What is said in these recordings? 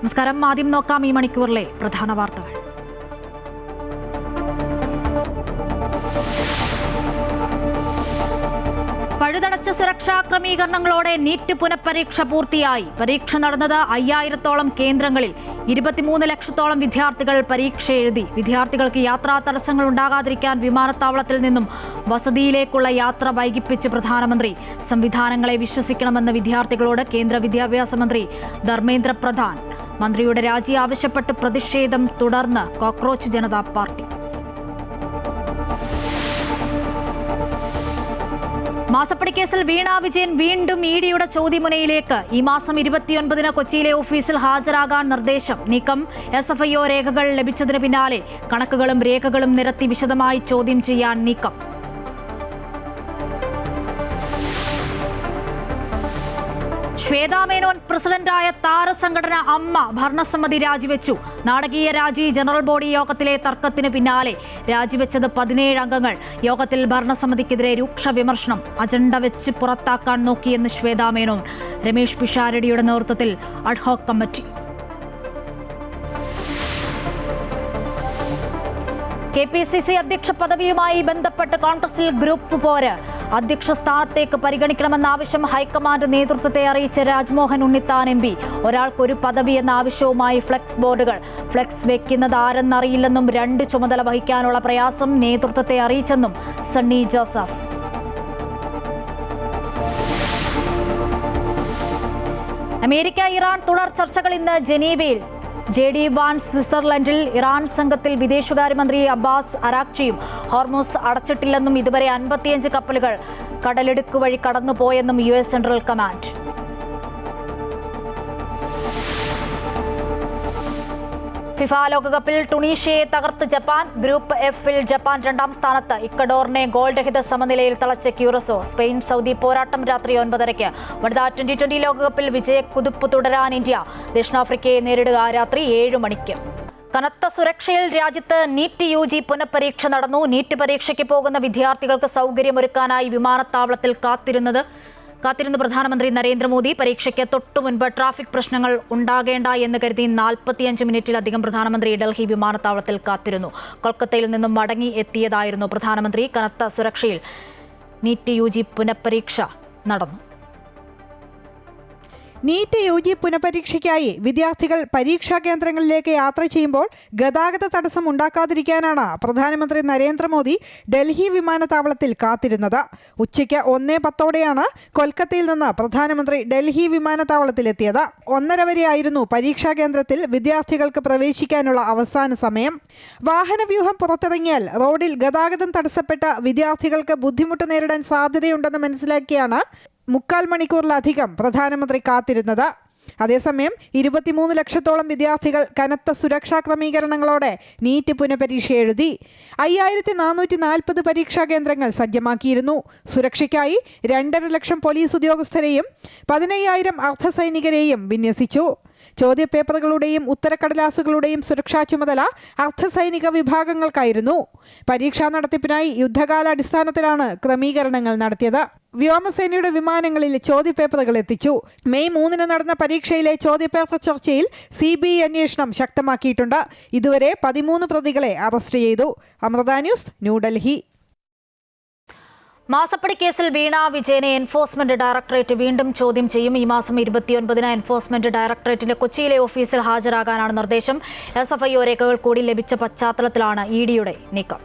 നമസ്കാരം. ആദ്യം നോക്കാം ഈ മണിക്കൂറിലെ പ്രധാന വാർത്തകൾ. പഴുതടച്ച സുരക്ഷാ ക്രമീകരണങ്ങളോടെ നീറ്റ് പുനഃപരീക്ഷ പൂർത്തിയായി. പരീക്ഷ നടന്നത് 5000-ഓളം കേന്ദ്രങ്ങളിൽ. 23 ലക്ഷത്തോളം വിദ്യാർത്ഥികൾ പരീക്ഷ എഴുതി. വിദ്യാർത്ഥികൾക്ക് യാത്രാ തടസ്സങ്ങൾ ഉണ്ടാകാതിരിക്കാൻ വിമാനത്താവളത്തിൽ നിന്നും വസതിയിലേക്കുള്ള യാത്ര വൈകിപ്പിച്ച് പ്രധാനമന്ത്രി. സംവിധാനങ്ങളെ വിശ്വസിക്കണമെന്ന് വിദ്യാർത്ഥികളോട് കേന്ദ്ര വിദ്യാഭ്യാസ മന്ത്രി ധർമ്മേന്ദ്ര പ്രധാൻ. മന്ത്രിയുടെ രാജി ആവശ്യപ്പെട്ട് പ്രതിഷേധം തുടർന്ന് കോക്രോച്ച് ജനതാ പാർട്ടി. മാസപ്പടി കേസിൽ വീണ വിജയൻ വീണ്ടും ഇഡിയുടെ ചോദ്യമുനയിലേക്ക്. ഈ മാസം 29-ന് കൊച്ചിയിലെ ഓഫീസിൽ ഹാജരാകാൻ നിർദ്ദേശം. നീക്കം. SFIO രേഖകൾ ലഭിച്ചതിന് പിന്നാലെ കണക്കുകളും രേഖകളും നിരത്തി വിശദമായി ചോദ്യം ചെയ്യാൻ നീക്കം. ശ്വേതാ മേനോൻ പ്രസിഡന്റായ താരസംഘടന അമ്മ ഭരണസമിതി രാജിവെച്ചു. നാടകീയ രാജി. ജനറൽ ബോഡി യോഗത്തിലെ തർക്കത്തിന് പിന്നാലെ രാജിവെച്ചത് 17 അംഗങ്ങൾ. യോഗത്തിൽ ഭരണസമിതിക്കെതിരെ രൂക്ഷ വിമർശനം. അജണ്ട വെച്ച് പുറത്താക്കാൻ നോക്കിയെന്ന് ശ്വേതാ മേനോൻ. രമേശ് പിഷാരടിയുടെ നേതൃത്വത്തിൽ അഡ്ഹോക് കമ്മിറ്റി. KPCC അധ്യക്ഷ പദവിയുമായി ബന്ധപ്പെട്ട് കോൺഗ്രസിൽ ഗ്രൂപ്പ് പോര്. അധ്യക്ഷ സ്ഥാനത്തേക്ക് പരിഗണിക്കണമെന്ന ആവശ്യം ഹൈക്കമാൻഡ് നേതൃത്വത്തെ അറിയിച്ച രാജ്മോഹൻ ഉണ്ണിത്താൻ MP. ഒരാൾക്കൊരു പദവി എന്ന ആവശ്യവുമായി ഫ്ലെക്സ് ബോർഡുകൾ. ഫ്ലെക്സ് വെക്കുന്നത് ആരെന്നറിയില്ലെന്നും 2 ചുമതല വഹിക്കാനുള്ള പ്രയാസം നേതൃത്വത്തെ അറിയിച്ചെന്നും സണ്ണി ജോസഫ്. അമേരിക്ക ഇറാൻ തുടർ ചർച്ചകൾ ഇന്ന് ജനീവയിൽ. JD vans സ്വിറ്റ്സർലൻഡിൽ. ഇറാൻ സംഘത്തിൽ വിദേശകാര്യമന്ത്രി അബ്ബാസ് അരാക്ചിയും. ഹോർമൂസ് അടച്ചിട്ടില്ലെന്നും ഇതുവരെ 55 കപ്പലുകൾ കടലിടുക്ക് വഴി കടന്നുപോയെന്നും US സെൻട്രൽ കമാൻഡ്. ഫിഫ ലോകകപ്പിൽ ടുണീഷ്യയെ തകർത്ത് ജപ്പാൻ. ഗ്രൂപ്പ് F-ൽ ജപ്പാൻ 2ാം സ്ഥാനത്ത്. ഇക്വഡോറിനെ ഗോൾരഹിത സമനിലയിൽ തളച്ച ക്യൂറസോ. സ്പെയിൻ സൗദി പോരാട്ടം രാത്രി 9:30. വനിതാ T20 ലോകകപ്പിൽ വിജയക്കുതിപ്പ് തുടരാൻ ഇന്ത്യ. ദക്ഷിണാഫ്രിക്കയെ നേരിടുക രാത്രി 7 മണിക്ക്. കനത്ത സുരക്ഷയിൽ രാജ്യത്ത് നീറ്റ് UG പുനഃപരീക്ഷ നടന്നു. നീറ്റ് പരീക്ഷയ്ക്ക് പോകുന്ന വിദ്യാർത്ഥികൾക്ക് സൗകര്യമൊരുക്കാനായി വിമാനത്താവളത്തിൽ കാത്തിരുന്ന് പ്രധാനമന്ത്രി നരേന്ദ്രമോദി. പരീക്ഷയ്ക്ക് തൊട്ടുമുൻപ് ട്രാഫിക് പ്രശ്നങ്ങൾ ഉണ്ടാകേണ്ട എന്ന് കരുതി 45 മിനിറ്റിലധികം പ്രധാനമന്ത്രി ഡൽഹി വിമാനത്താവളത്തിൽ കാത്തിരുന്നു. കൊൽക്കത്തയിൽ നിന്നും മടങ്ങി എത്തിയതായിരുന്നു പ്രധാനമന്ത്രി. കനത്ത സുരക്ഷയിൽ നീറ്റ് UG പുനഃപരീക്ഷ നടന്നു. നീറ്റ് UG പുനഃപരീക്ഷയ്ക്കായി വിദ്യാർത്ഥികൾ പരീക്ഷാ കേന്ദ്രങ്ങളിലേക്ക് യാത്ര ചെയ്യുമ്പോൾ ഗതാഗത തടസ്സം ഉണ്ടാക്കാതിരിക്കാനാണ് പ്രധാനമന്ത്രി നരേന്ദ്രമോദി ഡൽഹി വിമാനത്താവളത്തിൽ കാത്തിരുന്നത്. ഉച്ചയ്ക്ക് 1:10 കൊൽക്കത്തയിൽ നിന്ന് പ്രധാനമന്ത്രി ഡൽഹി വിമാനത്താവളത്തിലെത്തിയത്. 1:30 വരെയായിരുന്നു പരീക്ഷാ കേന്ദ്രത്തിൽ വിദ്യാർത്ഥികൾക്ക് പ്രവേശിക്കാനുള്ള അവസാന സമയം. വാഹനവ്യൂഹം പുറത്തിറങ്ങിയാൽ റോഡിൽ ഗതാഗതം തടസ്സപ്പെട്ട വിദ്യാർത്ഥികൾക്ക് ബുദ്ധിമുട്ട് നേരിടാൻ സാധ്യതയുണ്ടെന്ന് മനസ്സിലാക്കിയാണ് 3/4 മണിക്കൂറിലധികം പ്രധാനമന്ത്രി കാത്തിരുന്നത്. അതേസമയം 23 ലക്ഷത്തോളം വിദ്യാർത്ഥികൾ കനത്ത സുരക്ഷാ ക്രമീകരണങ്ങളോടെ നീറ്റ് പുനഃപരീക്ഷ എഴുതി. 5440 പരീക്ഷാ കേന്ദ്രങ്ങൾ സജ്ജമാക്കിയിരുന്നു. സുരക്ഷയ്ക്കായി 2.5 ലക്ഷം പോലീസ് ഉദ്യോഗസ്ഥരെയും 15,000 അർദ്ധസൈനികരെയും വിന്യസിച്ചു. ചോദ്യപേപ്പറുകളുടെയും ഉത്തരക്കടലാസുകളുടെയും സുരക്ഷാ ചുമതല അർദ്ധസൈനിക വിഭാഗങ്ങൾക്കായിരുന്നു. പരീക്ഷാ നടത്തിപ്പിനായി യുദ്ധകാലാടിസ്ഥാനത്തിലാണ് ക്രമീകരണങ്ങൾ നടത്തിയത്. വ്യോമസേനയുടെ വിമാനങ്ങളിൽ ചോദ്യപേപ്പറുകൾ എത്തിച്ചു. മെയ് 3 നടന്ന പരീക്ഷയിലെ ചോദ്യപേപ്പർ ചർച്ചയിൽ CBI അന്വേഷണം ശക്തമാക്കിയിട്ടുണ്ട്. ഇതുവരെ 13 പ്രതികളെ അറസ്റ്റ് ചെയ്തു. അമൃത ന്യൂസ്, ന്യൂഡൽഹി. മാസപ്പടി കേസിൽ വീണ വിജയനെ എൻഫോഴ്സ്മെന്റ് ഡയറക്ടറേറ്റ് വീണ്ടും ചോദ്യം ചെയ്യും. ഈ മാസം 29-ന് എൻഫോഴ്സ്മെന്റ് ഡയറക്ടറേറ്റിന്റെ കൊച്ചിയിലെ ഓഫീസിൽ ഹാജരാകാനാണ് നിർദ്ദേശം. SFIO രേഖകൾ കൂടി ലഭിച്ച പശ്ചാത്തലത്തിലാണ് EDയുടെ നീക്കം.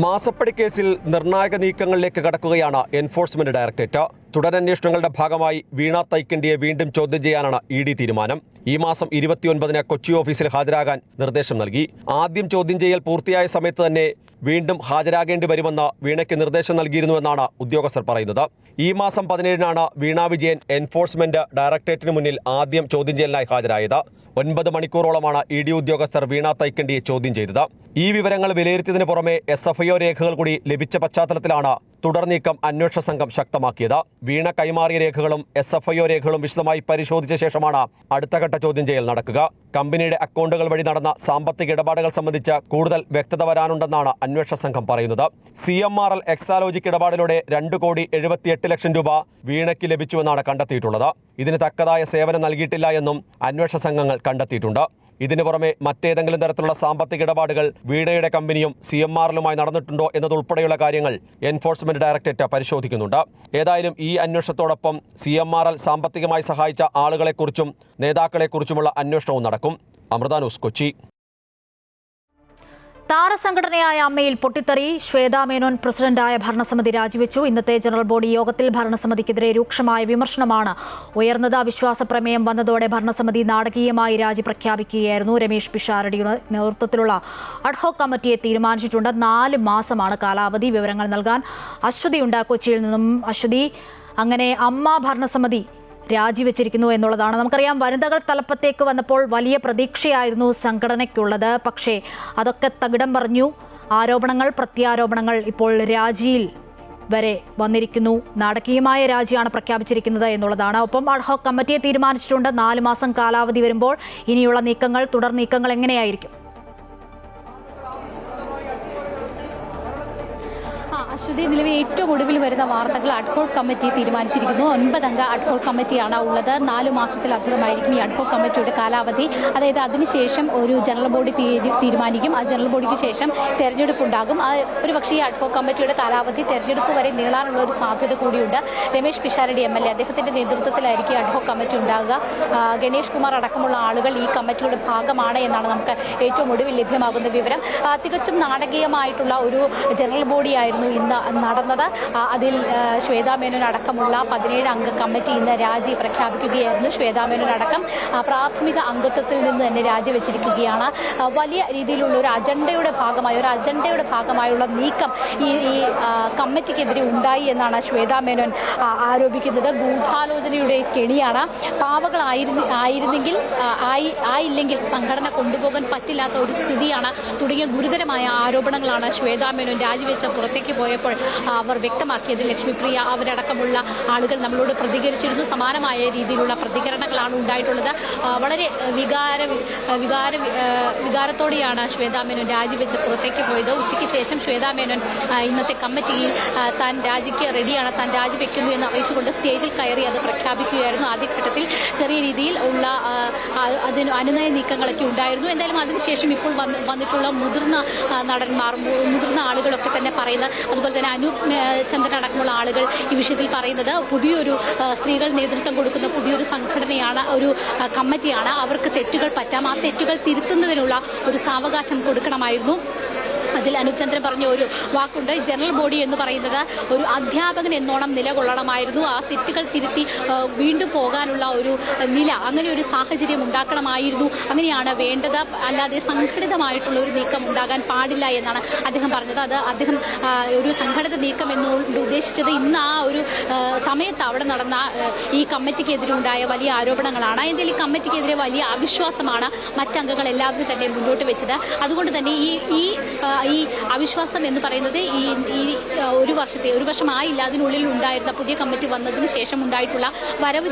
മാസപ്പടി കേസിൽ നിർണായക നീക്കങ്ങളിലേക്ക് കടക്കുകയാണ് എൻഫോഴ്സ്മെന്റ് ഡയറക്ടറേറ്റ്. തുടരന്വേഷണങ്ങളുടെ ഭാഗമായി വീണ തൈക്കണ്ടിയെ വീണ്ടും ചോദ്യം ചെയ്യാനാണ് ED തീരുമാനം. ഈ മാസം 29-ന് കൊച്ചി ഓഫീസിൽ ഹാജരാകാൻ നിർദ്ദേശം നൽകി. ആദ്യം ചോദ്യം ചെയ്യൽ പൂർത്തിയായ സമയത്ത് തന്നെ വീണ്ടും ഹാജരാകേണ്ടി വരുമെന്ന് വീണയ്ക്ക് നിർദ്ദേശം നൽകിയിരുന്നുവെന്നാണ് ഉദ്യോഗസ്ഥർ പറയുന്നത്. ഈ മാസം 17-നാണ് വീണ വിജയൻ എൻഫോഴ്സ്മെന്റ് ഡയറക്ടറേറ്റിന് മുന്നിൽ ആദ്യം ചോദ്യം ചെയ്യലിനായി ഹാജരായത്. 9 മണിക്കൂറോളമാണ് ED ഉദ്യോഗസ്ഥർ വീണ തൈക്കണ്ടിയെ ചോദ്യം ചെയ്തത്. ഈ വിവരങ്ങൾ വിലയിരുത്തിയതിനു പുറമെ SFIO രേഖകൾ കൂടി ലഭിച്ച പശ്ചാത്തലത്തിലാണ് തുടർ നീക്കം അന്വേഷണ സംഘം ശക്തമാക്കിയത്. വീണ കൈമാറിയ രേഖകളും SFIO രേഖകളും വിശദമായി പരിശോധിച്ച ശേഷമാണ് അടുത്തഘട്ട ചോദ്യം ചെയ്യൽ നടക്കുക. കമ്പനിയുടെ അക്കൗണ്ടുകൾ വഴി നടന്ന സാമ്പത്തിക ഇടപാടുകൾ സംബന്ധിച്ച് കൂടുതൽ വ്യക്തത വരാനുണ്ടെന്നാണ് അന്വേഷണ സംഘം പറയുന്നത്. CMRL എക്സാലോജിക് ഇടപാടിലൂടെ 2,78,00,000 രൂപ വീണയ്ക്ക് ലഭിച്ചുവെന്നാണ് കണ്ടെത്തിയിട്ടുള്ളത്. ഇതിന് തക്കതായ സേവനം നൽകിയിട്ടില്ല എന്നും അന്വേഷണ സംഘങ്ങൾ കണ്ടെത്തിയിട്ടുണ്ട്. ഇതിനു പുറമെ മറ്റേതെങ്കിലും തരത്തിലുള്ള സാമ്പത്തിക ഇടപാടുകൾ വീണയുടെ കമ്പനിയും CMRLുമായി നടന്നിട്ടുണ്ടോ എന്നതുൾപ്പെടെയുള്ള കാര്യങ്ങൾ എൻഫോഴ്സ്മെന്റ് ഡയറക്ടറേറ്റ് പരിശോധിക്കുന്നുണ്ട്. ഏതായാലും ഈ അന്വേഷണത്തോടൊപ്പം CMRL സാമ്പത്തികമായി സഹായിച്ച ആളുകളെക്കുറിച്ചും നേതാക്കളെക്കുറിച്ചുമുള്ള അന്വേഷണവും നടക്കും. അമൃത ന്യൂസ്, കൊച്ചി. താരസംഘടനയായ അമ്മയിൽ പൊട്ടിത്തെറി. ശ്വേതാ മേനോൻ പ്രസിഡന്റായ ഭരണസമിതി രാജിവെച്ചു. ഇന്നത്തെ ജനറൽ ബോഡി യോഗത്തിൽ ഭരണസമിതിക്കെതിരെ രൂക്ഷമായ വിമർശനമാണ് ഉയർന്നത്. അവിശ്വാസ പ്രമേയം വന്നതോടെ ഭരണസമിതി നാടകീയമായി രാജി പ്രഖ്യാപിക്കുകയായിരുന്നു. രമേശ് പിഷാരടിയുടെ നേതൃത്വത്തിലുള്ള അഡ്ഹോക് കമ്മിറ്റിയെ തീരുമാനിച്ചിട്ടുണ്ട്. 4 മാസമാണ് കാലാവധി. വിവരങ്ങൾ നൽകാൻ അശ്വതിയുണ്ട് കൊച്ചിയിൽ നിന്നും. അശ്വതി, അങ്ങനെ അമ്മ ഭരണസമിതി രാജിവെച്ചിരിക്കുന്നു എന്നുള്ളതാണ് നമുക്കറിയാം. വനിതകൾ തലപ്പത്തേക്ക് വന്നപ്പോൾ വലിയ പ്രതീക്ഷയായിരുന്നു സംഘടനയ്ക്കുള്ളത്. പക്ഷേ അതൊക്കെ തകിടം പറഞ്ഞു. ആരോപണങ്ങൾ, പ്രത്യാരോപണങ്ങൾ ഇപ്പോൾ രാജിയിൽ വരെ വന്നിരിക്കുന്നു. നാടകീയമായ രാജിയാണ് പ്രഖ്യാപിച്ചിരിക്കുന്നത് എന്നുള്ളതാണ്. ഒപ്പം അഡ്ഹോക് കമ്മിറ്റിയെ തീരുമാനിച്ചിട്ടുണ്ട്. 4 മാസം കാലാവധി വരുമ്പോൾ ഇനിയുള്ള നീക്കങ്ങൾ, തുടർ നീക്കങ്ങൾ എങ്ങനെയായിരിക്കും? അശ്വതി, നിലവിൽ ഏറ്റവും ഒടുവിൽ വരുന്ന വാർത്തകൾ അഡ്ഹോക് കമ്മിറ്റി തീരുമാനിച്ചിരിക്കുന്നു. 9 അംഗ അഡ്ഹോക് കമ്മിറ്റിയാണ് ഉള്ളത്. 4 മാസത്തിലധികമായിരിക്കും ഈ അഡ്ഹോക് കമ്മിറ്റിയുടെ കാലാവധി. അതായത് അതിനുശേഷം ഒരു ജനറൽ ബോഡി തീരുമാനിക്കും. ആ ജനറൽ ബോഡിക്ക് ശേഷം തെരഞ്ഞെടുപ്പ് ഉണ്ടാകും. ഒരു പക്ഷേ ഈ അഡ്ഹോക് കമ്മിറ്റിയുടെ കാലാവധി തെരഞ്ഞെടുപ്പ് വരെ നീളാനുള്ള ഒരു സാധ്യത കൂടിയുണ്ട്. രമേശ് പിഷാരടി MLA അദ്ദേഹത്തിന്റെ നേതൃത്വത്തിലായിരിക്കും അഡ്ഹോക് കമ്മിറ്റി ഉണ്ടാകുക. ഗണേഷ് കുമാർ അടക്കമുള്ള ആളുകൾ ഈ കമ്മിറ്റിയുടെ ഭാഗമാണ് എന്നാണ് നമുക്ക് ഏറ്റവും ഒടുവിൽ ലഭ്യമാകുന്ന വിവരം. തികച്ചും നാടകീയമായിട്ടുള്ള ഒരു ജനറൽ ബോഡിയായിരുന്നു ഇന്ന് നടന്നത്. അതിൽ ശ്വേതാ മേനോൻ അടക്കമുള്ള 17 അംഗ കമ്മിറ്റി ഇന്ന് രാജി പ്രഖ്യാപിക്കുകയായിരുന്നു. ശ്വേതാ മേനോൻ അടക്കം പ്രാഥമിക അംഗത്വത്തിൽ നിന്ന് തന്നെ രാജിവെച്ചിരിക്കുകയാണ്. വലിയ രീതിയിലുള്ള ഒരു അജണ്ടയുടെ ഭാഗമായുള്ള നീക്കം ഈ കമ്മിറ്റിക്കെതിരെ ഉണ്ടായി എന്നാണ് ശ്വേതാ മേനോൻ ആരോപിക്കുന്നത്. ഗൂഢാലോചനയുടെ കെണിയാണ്. പാവകളായിരുന്നെങ്കിൽ ആയില്ലെങ്കിൽ സംഘടന കൊണ്ടുപോകാൻ പറ്റില്ലാത്ത ഒരു സ്ഥിതിയാണ് തുടങ്ങിയ ഗുരുതരമായ ആരോപണങ്ങളാണ് ശ്വേതാ മേനോൻ രാജിവെച്ച പുറത്തേക്ക് പോയപ്പോൾ അവർ വ്യക്തമാക്കിയത്. ലക്ഷ്മിപ്രിയ അവരടക്കമുള്ള ആളുകൾ നമ്മളോട് പ്രതികരിച്ചിരുന്നു. സമാനമായ രീതിയിലുള്ള പ്രതികരണങ്ങളാണ് ഉണ്ടായിട്ടുള്ളത്. വളരെ വികാരത്തോടെയാണ് ശ്വേതാ മേനോൻ രാജിവെച്ച് പുറത്തേക്ക് പോയത്. ഉച്ചയ്ക്ക് ശേഷം ശ്വേതാ മേനോൻ ഇന്നത്തെ കമ്മിറ്റിയിൽ താൻ രാജിക്ക് റെഡിയാണ്, താൻ രാജിവെക്കുന്നു എന്ന് അറിയിച്ചുകൊണ്ട് സ്റ്റേജിൽ കയറി അത് പ്രഖ്യാപിക്കുകയായിരുന്നു. ആദ്യഘട്ടത്തിൽ ചെറിയ രീതിയിൽ ഉള്ള അതിന് അനുനയ നീക്കങ്ങളൊക്കെ ഉണ്ടായിരുന്നു. എന്തായാലും അതിനുശേഷം ഇപ്പോൾ വന്നിട്ടുള്ള മുതിർന്ന നടന്മാർ, മുതിർന്ന ആളുകളൊക്കെ തന്നെ പറയുന്നത്, അതുപോലെ തന്നെ അനൂപ് ചന്ദ്രൻ അടക്കമുള്ള ആളുകൾ ഈ വിഷയത്തിൽ പറയുന്നത് പുതിയൊരു സ്ത്രീകൾ നേതൃത്വം കൊടുക്കുന്ന പുതിയൊരു സംഘടനയാണ്, ഒരു കമ്മിറ്റിയാണ്. അവർക്ക് തെറ്റുകൾ പറ്റാം. ആ തെറ്റുകൾ തിരുത്തുന്നതിനുള്ള ഒരു സാവകാശം കൊടുക്കണമായിരുന്നു. അതിൽ അനൂപ് ചന്ദ്രൻ പറഞ്ഞ ഒരു വാക്കുണ്ട്, ജനറൽ ബോഡി എന്ന് പറയുന്നത് ഒരു അധ്യാപകൻ എന്നോണം നിലകൊള്ളണമായിരുന്നു. ആ തെറ്റുകൾ തിരുത്തി വീണ്ടും പോകാനുള്ള ഒരു നില, അങ്ങനെ ഒരു സാഹചര്യം ഉണ്ടാക്കണമായിരുന്നു. അങ്ങനെയാണ് വേണ്ടത്. അല്ലാതെ സംഘടിതമായിട്ടുള്ള ഒരു നീക്കം ഉണ്ടാകാൻ പാടില്ല എന്നാണ് അദ്ദേഹം പറഞ്ഞത്. അത് അദ്ദേഹം ഒരു സംഘടിത നീക്കം എന്നുകൊണ്ട് ഉദ്ദേശിച്ചത് ഇന്ന് ആ ഒരു സമയത്ത് അവിടെ നടന്ന ഈ കമ്മിറ്റിക്കെതിരെ ഉണ്ടായ വലിയ ആരോപണങ്ങളാണ്. എന്തായാലും ഈ കമ്മിറ്റിക്കെതിരെ വലിയ അവിശ്വാസമാണ് മറ്റംഗങ്ങൾ എല്ലാവരും തന്നെ മുന്നോട്ട് വെച്ചത്. അതുകൊണ്ട് തന്നെ ഈ അവിശ്വാസം എന്ന് പറയുന്നത് ഈ ഒരു വർഷമായില്ല അതിനുള്ളിൽ ഉണ്ടായിരുന്ന പുതിയ കമ്മിറ്റി വന്നതിന് ശേഷം ഉണ്ടായിട്ടുള്ള വരവ്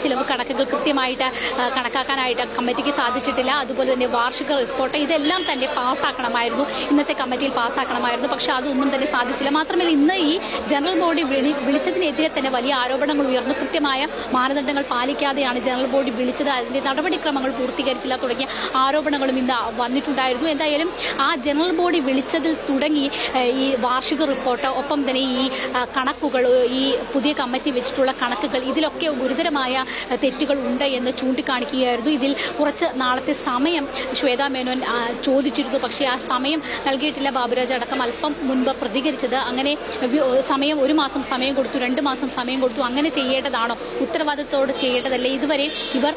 ചിലവ് കണക്കുകൾ കൃത്യമായിട്ട് കണക്കാക്കാനായിട്ട് കമ്മിറ്റിക്ക് സാധിച്ചിട്ടില്ല. അതുപോലെ തന്നെ വാർഷിക റിപ്പോർട്ട് ഇതെല്ലാം തന്നെ പാസ്സാക്കണമായിരുന്നു, ഇന്നത്തെ കമ്മിറ്റിയിൽ പാസ്സാക്കണമായിരുന്നു. പക്ഷെ അതൊന്നും തന്നെ സാധിച്ചില്ല. മാത്രമല്ല ഇന്ന് ഈ ജനറൽ ബോഡി വിളിച്ചതിനെതിരെ തന്നെ വലിയ ആരോപണങ്ങൾ ഉയർന്നു. കൃത്യമായ മാനദണ്ഡങ്ങൾ പാലിക്കാതെയാണ് ജനറൽ ബോഡി വിളിച്ചത്, അതിന്റെ നടപടിക്രമങ്ങൾ പൂർത്തീകരിച്ചില്ല തുടങ്ങിയ ആരോപണങ്ങളും ഇന്ന് വന്നിട്ടുണ്ടായിരുന്നു. എന്തായാലും ആ ജനറൽ ബോഡി വിളിച്ചതിൽ തുടങ്ങി ഈ വാർഷിക റിപ്പോർട്ട്, ഒപ്പം തന്നെ ഈ കണക്കുകൾ, ഈ പുതിയ കമ്മിറ്റി വെച്ചിട്ടുള്ള കണക്കുകൾ, ഇതിലൊക്കെ ഗുരുതരമായ തെറ്റുകൾ ഉണ്ട് എന്ന് ചൂണ്ടിക്കാണിക്കുകയായിരുന്നു. ഇതിൽ കുറച്ച് നാളത്തെ സമയം ശ്വേതാ മേനോൻ ചോദിച്ചിരുന്നു. പക്ഷേ ആ സമയം നൽകിയിട്ടില്ല. ബാബുരാജ് അടക്കം അല്പം മുൻപ് പ്രതികരിച്ചത് അങ്ങനെ സമയം 1 മാസം സമയം കൊടുത്തു, 2 മാസം സമയം കൊടുത്തു, അങ്ങനെ ചെയ്യേണ്ടതാണോ, ഉത്തരവാദിത്തോട് ചെയ്യേണ്ടതല്ലേ? ഇതുവരെ ഇവർ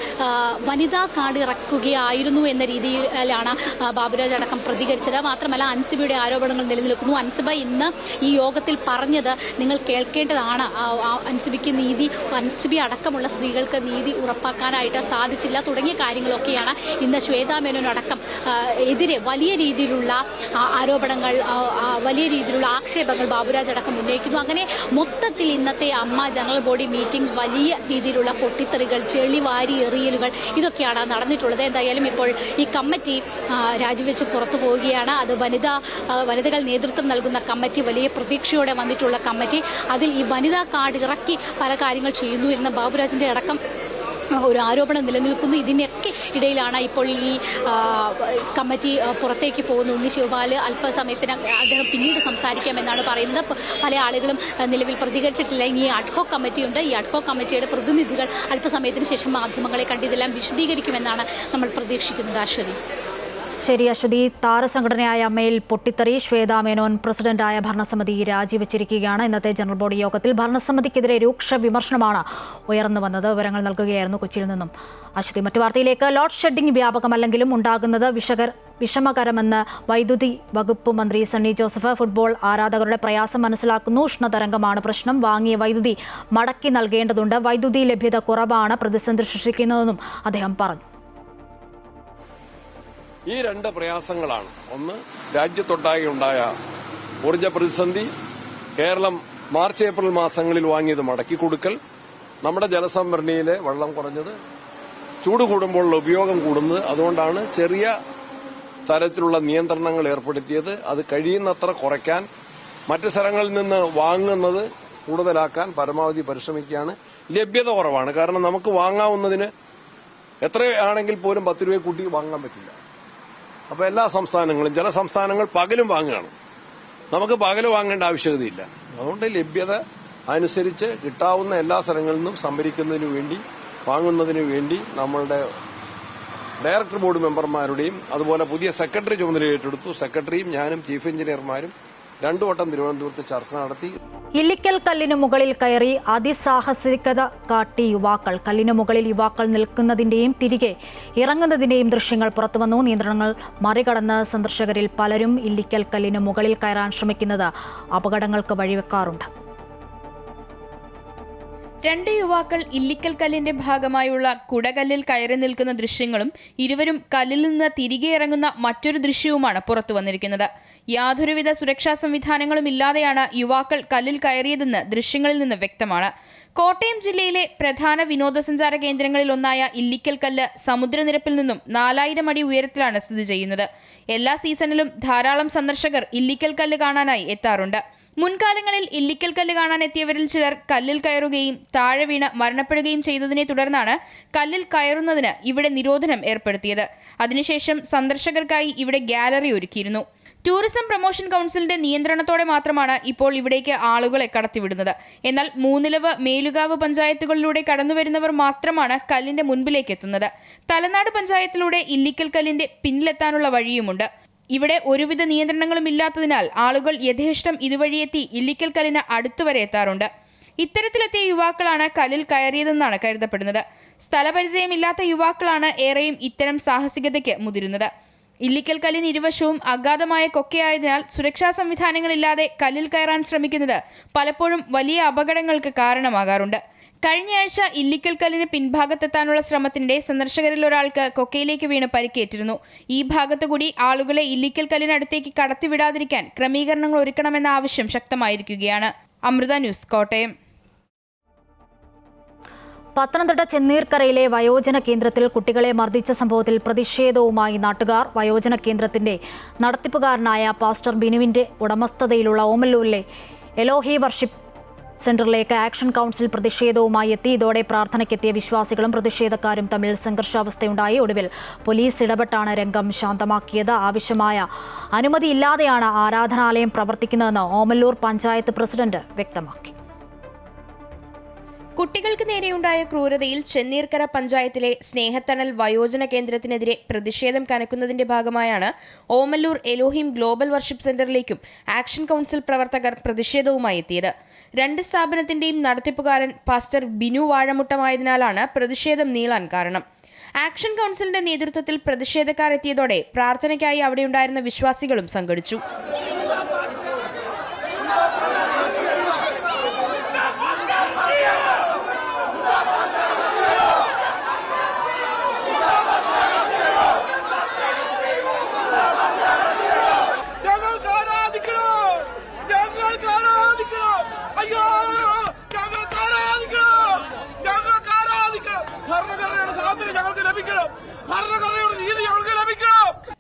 വനിതാ കാർഡ് ഇറക്കുകയായിരുന്നു എന്ന രീതിയിലാണ് ബാബുരാജ് അടക്കം പ്രതികരിച്ചത്. മാത്രമല്ല അൻസിബയുടെ ആരോപണങ്ങൾ നിലനിൽക്കുന്നു. അൻസിബ ഇന്ന് ഈ യോഗത്തിൽ പറഞ്ഞത് നിങ്ങൾ കേൾക്കേണ്ടതാണ്. അൻസിബയ്ക്ക് നീതി, അൻസിബി അടക്കമുള്ള സ്ത്രീകൾക്ക് നീതി ഉറപ്പാക്കാനായിട്ട് സാധിച്ചില്ല തുടങ്ങിയ കാര്യങ്ങളൊക്കെയാണ് ഇന്ന് ശ്വേതാ മേനോനടക്കം എതിരെ വലിയ രീതിയിലുള്ള ആരോപണങ്ങൾ, വലിയ രീതിയിലുള്ള ആക്ഷേപങ്ങൾ ബാബുരാജ് അടക്കം ഉന്നയിക്കുന്നു. അങ്ങനെ മൊത്തത്തിൽ ഇന്നത്തെ അമ്മ ജനറൽ ബോഡി മീറ്റിംഗ് വലിയ രീതിയിലുള്ള പൊട്ടിത്തെറികൾ, ചെളിവാരി എറിയലുകൾ ഇതൊക്കെയാണ് നടന്നിട്ടുള്ളത്. എന്തായാലും ഇപ്പോൾ ഈ കമ്മിറ്റി രാജിവെച്ച് പുറത്തു പോവുകയാണ്. അത് വനിതകൾ നേതൃത്വം നൽകുന്ന കമ്മിറ്റി, വലിയ പ്രതീക്ഷയോടെ വന്നിട്ടുള്ള കമ്മിറ്റി, അതിൽ ഈ വനിതാ കാർഡ് ഇറക്കി പല കാര്യങ്ങൾ ചെയ്യുന്നു എന്ന ബാബുരാജിന്റെ അടക്കം ഒരു ആരോപണം നിലനിൽക്കുന്നു. ഇതിനൊക്കെ ഇടയിലാണ് ഇപ്പോൾ ഈ കമ്മിറ്റി പുറത്തേക്ക് പോകുന്നു. ഉണ്ണി ശിവപാൽ അല്പസമയത്തിന് അദ്ദേഹം പിന്നീട് സംസാരിക്കാമെന്നാണ് പറയുന്നത്. പല ആളുകളും നിലവിൽ പ്രതികരിച്ചിട്ടില്ല. ഇനി അഡ്ഹോക് കമ്മിറ്റിയുണ്ട്. ഈ അഡ്ഹോക് കമ്മിറ്റിയുടെ പ്രതിനിധികൾ അല്പസമയത്തിന് ശേഷം മാധ്യമങ്ങളെ കണ്ട് ഇതെല്ലാം വിശദീകരിക്കുമെന്നാണ് നമ്മൾ പ്രതീക്ഷിക്കുന്നത്. അശ്വതി. ശരി അശ്വതി. താരസംഘടനയായ അമ്മയിൽ പൊട്ടിത്തെറി, ശ്വേതാ മേനോൻ പ്രസിഡന്റായ ഭരണസമിതി രാജിവെച്ചിരിക്കുകയാണ്. ഇന്നത്തെ ജനറൽ ബോഡി യോഗത്തിൽ ഭരണസമിതിക്കെതിരെ രൂക്ഷ വിമർശനമാണ് ഉയർന്നു വന്നത്. വിവരങ്ങൾ നൽകുകയായിരുന്നു കൊച്ചിയിൽ നിന്നും അശ്വതി. മറ്റു വാർത്തയിലേക്ക്. ലോഡ് ഷെഡിംഗ് വ്യാപകമല്ലെങ്കിലും ഉണ്ടാകുന്നത് വിഷമകരമെന്ന് വൈദ്യുതി വകുപ്പ് മന്ത്രി സണ്ണി ജോസഫ്. ഫുട്ബോൾ ആരാധകരുടെ പ്രയാസം മനസ്സിലാക്കുന്നു. ഉഷ്ണതരംഗമാണ് പ്രശ്നം. വാങ്ങിയ വൈദ്യുതി മടക്കി നൽകേണ്ടതുണ്ട്. വൈദ്യുതി ലഭ്യത കുറവാണ് പ്രതിസന്ധി സൃഷ്ടിക്കുന്നതെന്നും അദ്ദേഹം പറഞ്ഞു. ഈ രണ്ട് പ്രയാസങ്ങളാണ്. ഒന്ന്, രാജ്യത്തൊട്ടാകെ ഉണ്ടായ ഊർജ്ജ പ്രതിസന്ധി, കേരളം മാർച്ച് ഏപ്രിൽ മാസങ്ങളിൽ വാങ്ങിയത് മടക്കി കൊടുക്കൽ, നമ്മുടെ ജലസംഭരണിയിലെ വെള്ളം കുറഞ്ഞത്, ചൂട് കൂടുമ്പോഴുള്ള ഉപയോഗം കൂടുന്നത്. അതുകൊണ്ടാണ് ചെറിയ തരത്തിലുള്ള നിയന്ത്രണങ്ങൾ ഏർപ്പെടുത്തിയത്. അത് കഴിയുന്നത്ര കുറയ്ക്കാൻ, മറ്റ് സ്ഥലങ്ങളിൽ നിന്ന് വാങ്ങുന്നത് കൂടുതലാക്കാൻ പരമാവധി പരിശ്രമിക്കുകയാണ്. ലഭ്യത കുറവാണ്. കാരണം നമുക്ക് വാങ്ങാവുന്നതിന് എത്രയാണെങ്കിൽ പോലും 10 രൂപ കൂട്ടി വാങ്ങാൻ പറ്റില്ല. അപ്പോൾ എല്ലാ സംസ്ഥാനങ്ങളും, ചില സംസ്ഥാനങ്ങൾ പകലും വാങ്ങുകയാണ്. നമുക്ക് പകല് വാങ്ങേണ്ട ആവശ്യകതയില്ല. അതുകൊണ്ട് ലഭ്യത അനുസരിച്ച് കിട്ടാവുന്ന എല്ലാ സ്ഥലങ്ങളിൽ നിന്നും സംഭരിക്കുന്നതിന് വേണ്ടി, വാങ്ങുന്നതിന് വേണ്ടി നമ്മളുടെ ഡയറക്ടർ ബോർഡ് മെമ്പർമാരുടെയും അതുപോലെ പുതിയ സെക്രട്ടറി ചുമതല ഏറ്റെടുത്തു. സെക്രട്ടറിയും ഞാനും ചീഫ് എഞ്ചിനീയർമാരും 2 വട്ടം തിരുവനന്തപുരത്ത് ചർച്ച നടത്തി. ഇല്ലിക്കൽ കല്ലിനു മുകളിൽ കയറി അതിസാഹസികത കാട്ടി യുവാക്കൾ. കല്ലിനു മുകളിൽ യുവാക്കൾ നിൽക്കുന്നതിന്റെയും തിരികെ ഇറങ്ങുന്നതിന്റെയും ദൃശ്യങ്ങൾ പുറത്തുവന്നു. നിയന്ത്രണങ്ങൾ മറികടന്ന് സന്ദർശകരിൽ പലരും ഇല്ലിക്കൽ കല്ലിനു മുകളിൽ കയറാൻ ശ്രമിക്കുന്നത് അപകടങ്ങൾക്ക് വഴിവെക്കാറുണ്ട്. 2 യുവാക്കൾ ഇല്ലിക്കൽ കല്ലിന്റെ ഭാഗമായുള്ള കുടകല്ലിൽ കയറി നിൽക്കുന്ന ദൃശ്യങ്ങളും ഇരുവരും കല്ലിൽ നിന്ന് തിരികെ ഇറങ്ങുന്ന മറ്റൊരു ദൃശ്യവുമാണ് പുറത്തു വന്നിരിക്കുന്നത്. യാതൊരുവിധ സുരക്ഷാ സംവിധാനങ്ങളും ഇല്ലാതെയാണ് യുവാക്കൾ കല്ലിൽ കയറിയതെന്ന് ദൃശ്യങ്ങളിൽ നിന്ന് വ്യക്തമാണ്. കോട്ടയം ജില്ലയിലെ പ്രധാന വിനോദസഞ്ചാര കേന്ദ്രങ്ങളിൽ ഒന്നായ ഇല്ലിക്കൽ കല്ല് സമുദ്രനിരപ്പിൽ നിന്നും 4000 അടി ഉയരത്തിലാണ് സ്ഥിതി ചെയ്യുന്നത്. എല്ലാ സീസണിലും ധാരാളം സന്ദർശകർ ഇല്ലിക്കൽ കല്ല് കാണാനായി എത്താറുണ്ട്. മുൻകാലങ്ങളിൽ ഇല്ലിക്കൽ കല്ല് കാണാനെത്തിയവരിൽ ചിലർ കല്ലിൽ കയറുകയും താഴെ വീണ് മരണപ്പെടുകയും ചെയ്തതിനെ തുടർന്നാണ് കല്ലിൽ കയറുന്നതിന് ഇവിടെ നിരോധനം ഏർപ്പെടുത്തിയത്. അതിനുശേഷം സന്ദർശകർക്കായി ഇവിടെ ഗാലറി ഒരുക്കിയിരുന്നു. ടൂറിസം പ്രൊമോഷൻ കൗൺസിലിന്റെ നിയന്ത്രണത്തോടെ മാത്രമാണ് ഇപ്പോൾ ഇവിടേക്ക് ആളുകളെ കടത്തിവിടുന്നത്. എന്നാൽ മൂന്നിലവ്, മേലുകാവ് പഞ്ചായത്തുകളിലൂടെ കടന്നുവരുന്നവർ മാത്രമാണ് കല്ലിന്റെ മുൻപിലേക്ക് എത്തുന്നത്. തലനാട് പഞ്ചായത്തിലൂടെ ഇല്ലിക്കൽ കല്ലിന്റെ പിന്നിലെത്താനുള്ള വഴിയുമുണ്ട്. ഇവിടെ ഒരുവിധ നിയന്ത്രണങ്ങളും ഇല്ലാത്തതിനാൽ ആളുകൾ യഥേഷ്ടം ഇതുവഴിയെത്തി ഇല്ലിക്കൽ കല്ലിന് അടുത്തുവരെ എത്താറുണ്ട്. ഇത്തരത്തിലെത്തിയ യുവാക്കളാണ് കല്ലിൽ കയറിയതെന്നാണ് കരുതപ്പെടുന്നത്. സ്ഥലപരിചയമില്ലാത്ത യുവാക്കളാണ് ഏറെയും ഇത്തരം സാഹസികതയ്ക്ക് മുതിരുന്നത്. ഇല്ലിക്കൽ കല്ലിന് ഇരുവശവും അഗാധമായ കൊക്കയായതിനാൽ സുരക്ഷാ സംവിധാനങ്ങളില്ലാതെ കല്ലിൽ കയറാൻ ശ്രമിക്കുന്നത് പലപ്പോഴും വലിയ അപകടങ്ങൾക്ക് കാരണമാകാറുണ്ട്. കഴിഞ്ഞയാഴ്ച ഇല്ലിക്കൽ കല്ലിന് പിൻഭാഗത്തെത്താനുള്ള ശ്രമത്തിനിടെ സന്ദർശകരിൽ ഒരാൾക്ക് കൊക്കയിലേക്ക് വീണ് പരിക്കേറ്റിരുന്നു. ഈ ഭാഗത്തുകൂടി ആളുകളെ ഇല്ലിക്കൽ കല്ലിനടുത്തേക്ക് കടത്തിവിടാതിരിക്കാൻ ക്രമീകരണങ്ങൾ ഒരുക്കണമെന്ന ആവശ്യം ശക്തമായിരിക്കുകയാണ്. അമൃത ന്യൂസ്, കോട്ടയം. പത്തനംതിട്ട ചെന്നീർക്കരയിലെ വയോജന കേന്ദ്രത്തിൽ കുട്ടികളെ മർദ്ദിച്ച സംഭവത്തിൽ പ്രതിഷേധവുമായി നാട്ടുകാർ. വയോജന കേന്ദ്രത്തിന്റെ നടത്തിപ്പുകാരനായ പാസ്റ്റർ ബിനുവിന്റെ ഉടമസ്ഥതയിലുള്ള ഓമല്ലൂരിലെ എലോഹി വർഷിപ്പ് സെന്ററിലേക്ക് ആക്ഷൻ കൗൺസിൽ പ്രതിഷേധവുമായി എത്തി. ഇതോടെ പ്രാർത്ഥനയ്ക്കെത്തിയ വിശ്വാസികളും പ്രതിഷേധക്കാരും തമ്മിൽ സംഘർഷാവസ്ഥയുണ്ടായി. ഒടുവിൽ പോലീസ് ഇടപെട്ടാണ് രംഗം ശാന്തമാക്കിയത്. ആവശ്യമായ അനുമതിയില്ലാതെയാണ് ആരാധനാലയം പ്രവർത്തിക്കുന്നതെന്ന് ഓമല്ലൂർ പഞ്ചായത്ത് പ്രസിഡന്റ് വ്യക്തമാക്കി. കുട്ടികൾക്ക് നേരെയുണ്ടായ ക്രൂരതയിൽ ചെന്നീർക്കര പഞ്ചായത്തിലെ സ്നേഹത്തണൽ വയോജന കേന്ദ്രത്തിനെതിരെ പ്രതിഷേധം കനക്കുന്നതിന്റെ ഭാഗമായാണ് ഓമല്ലൂർ എലോഹിം ഗ്ലോബൽ വർഷിപ്പ് സെന്ററിലേക്കും ആക്ഷൻ കൗൺസിൽ പ്രവർത്തകർ പ്രതിഷേധവുമായി എത്തിയത്. 2 സ്ഥാപനത്തിന്റെയും നടത്തിപ്പുകാരൻ പാസ്റ്റർ ബിനു വാഴമുട്ടമായതിനാലാണ് പ്രതിഷേധം നീളാൻ കാരണം. ആക്ഷൻ കൗൺസിലിന്റെ നേതൃത്വത്തിൽ പ്രതിഷേധക്കാരെത്തിയതോടെ പ്രാർത്ഥനയ്ക്കായി അവിടെയുണ്ടായിരുന്ന വിശ്വാസികളും സംഘടിച്ചു.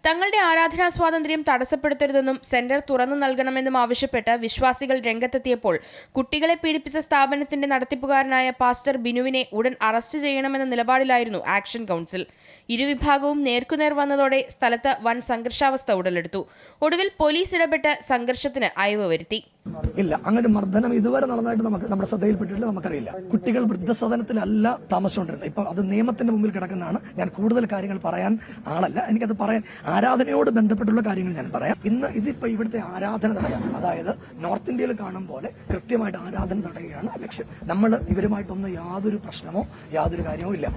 തങ്ങളുടെ ആരാധനാ സ്വാതന്ത്ര്യം തടസ്സപ്പെടുത്തരുതെന്നും സെന്റർ തുറന്നു നൽകണമെന്നും ആവശ്യപ്പെട്ട് വിശ്വാസികൾ രംഗത്തെത്തിയപ്പോൾ കുട്ടികളെ പീഡിപ്പിച്ച സ്ഥാപനത്തിന്റെ നടത്തിപ്പുകാരനായ പാസ്റ്റർ ബിനുവിനെ ഉടൻ അറസ്റ്റ് ചെയ്യണമെന്ന നിലപാടിലായിരുന്നു ആക്ഷൻ കൗൺസിൽ. ഇരുവിഭാഗവും നേർക്കുനേർ വന്നതോടെ സ്ഥലത്ത് വൻ സംഘർഷാവസ്ഥ ഉടലെടുത്തു. ഒടുവിൽ പോലീസ് ഇടപെട്ട് സംഘർഷത്തിന് അയവ് വരുത്തി. ഇല്ല, അങ്ങനെ മർദ്ദനം ഇതുവരെ നടന്നതായിട്ട് നമ്മുടെ ശ്രദ്ധയിൽപ്പെട്ടിട്ടില്ല, നമുക്കറിയില്ല. കുട്ടികൾ വൃദ്ധസദനത്തിലല്ല താമസിച്ചുകൊണ്ടിരുന്നത്. ഇപ്പൊ അത് നിയമത്തിന്റെ മുമ്പിൽ കിടക്കുന്നതാണ്. ഞാൻ കൂടുതൽ കാര്യങ്ങൾ പറയാൻ ആളല്ല, എനിക്കത് പറയാൻ ആരാധനയോട് ബന്ധപ്പെട്ടുള്ള കാര്യങ്ങൾ ഞാൻ പറയാം. ഇതിപ്പോ ഇവിടുത്തെ ആരാധന തടയാം, അതായത് നോർത്ത് ഇന്ത്യയിൽ കാണും പോലെ കൃത്യമായിട്ട് ആരാധന തടയുകയാണ് ലക്ഷ്യം. നമ്മൾ ഇവരുമായിട്ടൊന്നും യാതൊരു പ്രശ്നമോ യാതൊരു കാര്യമോ ഇല്ല.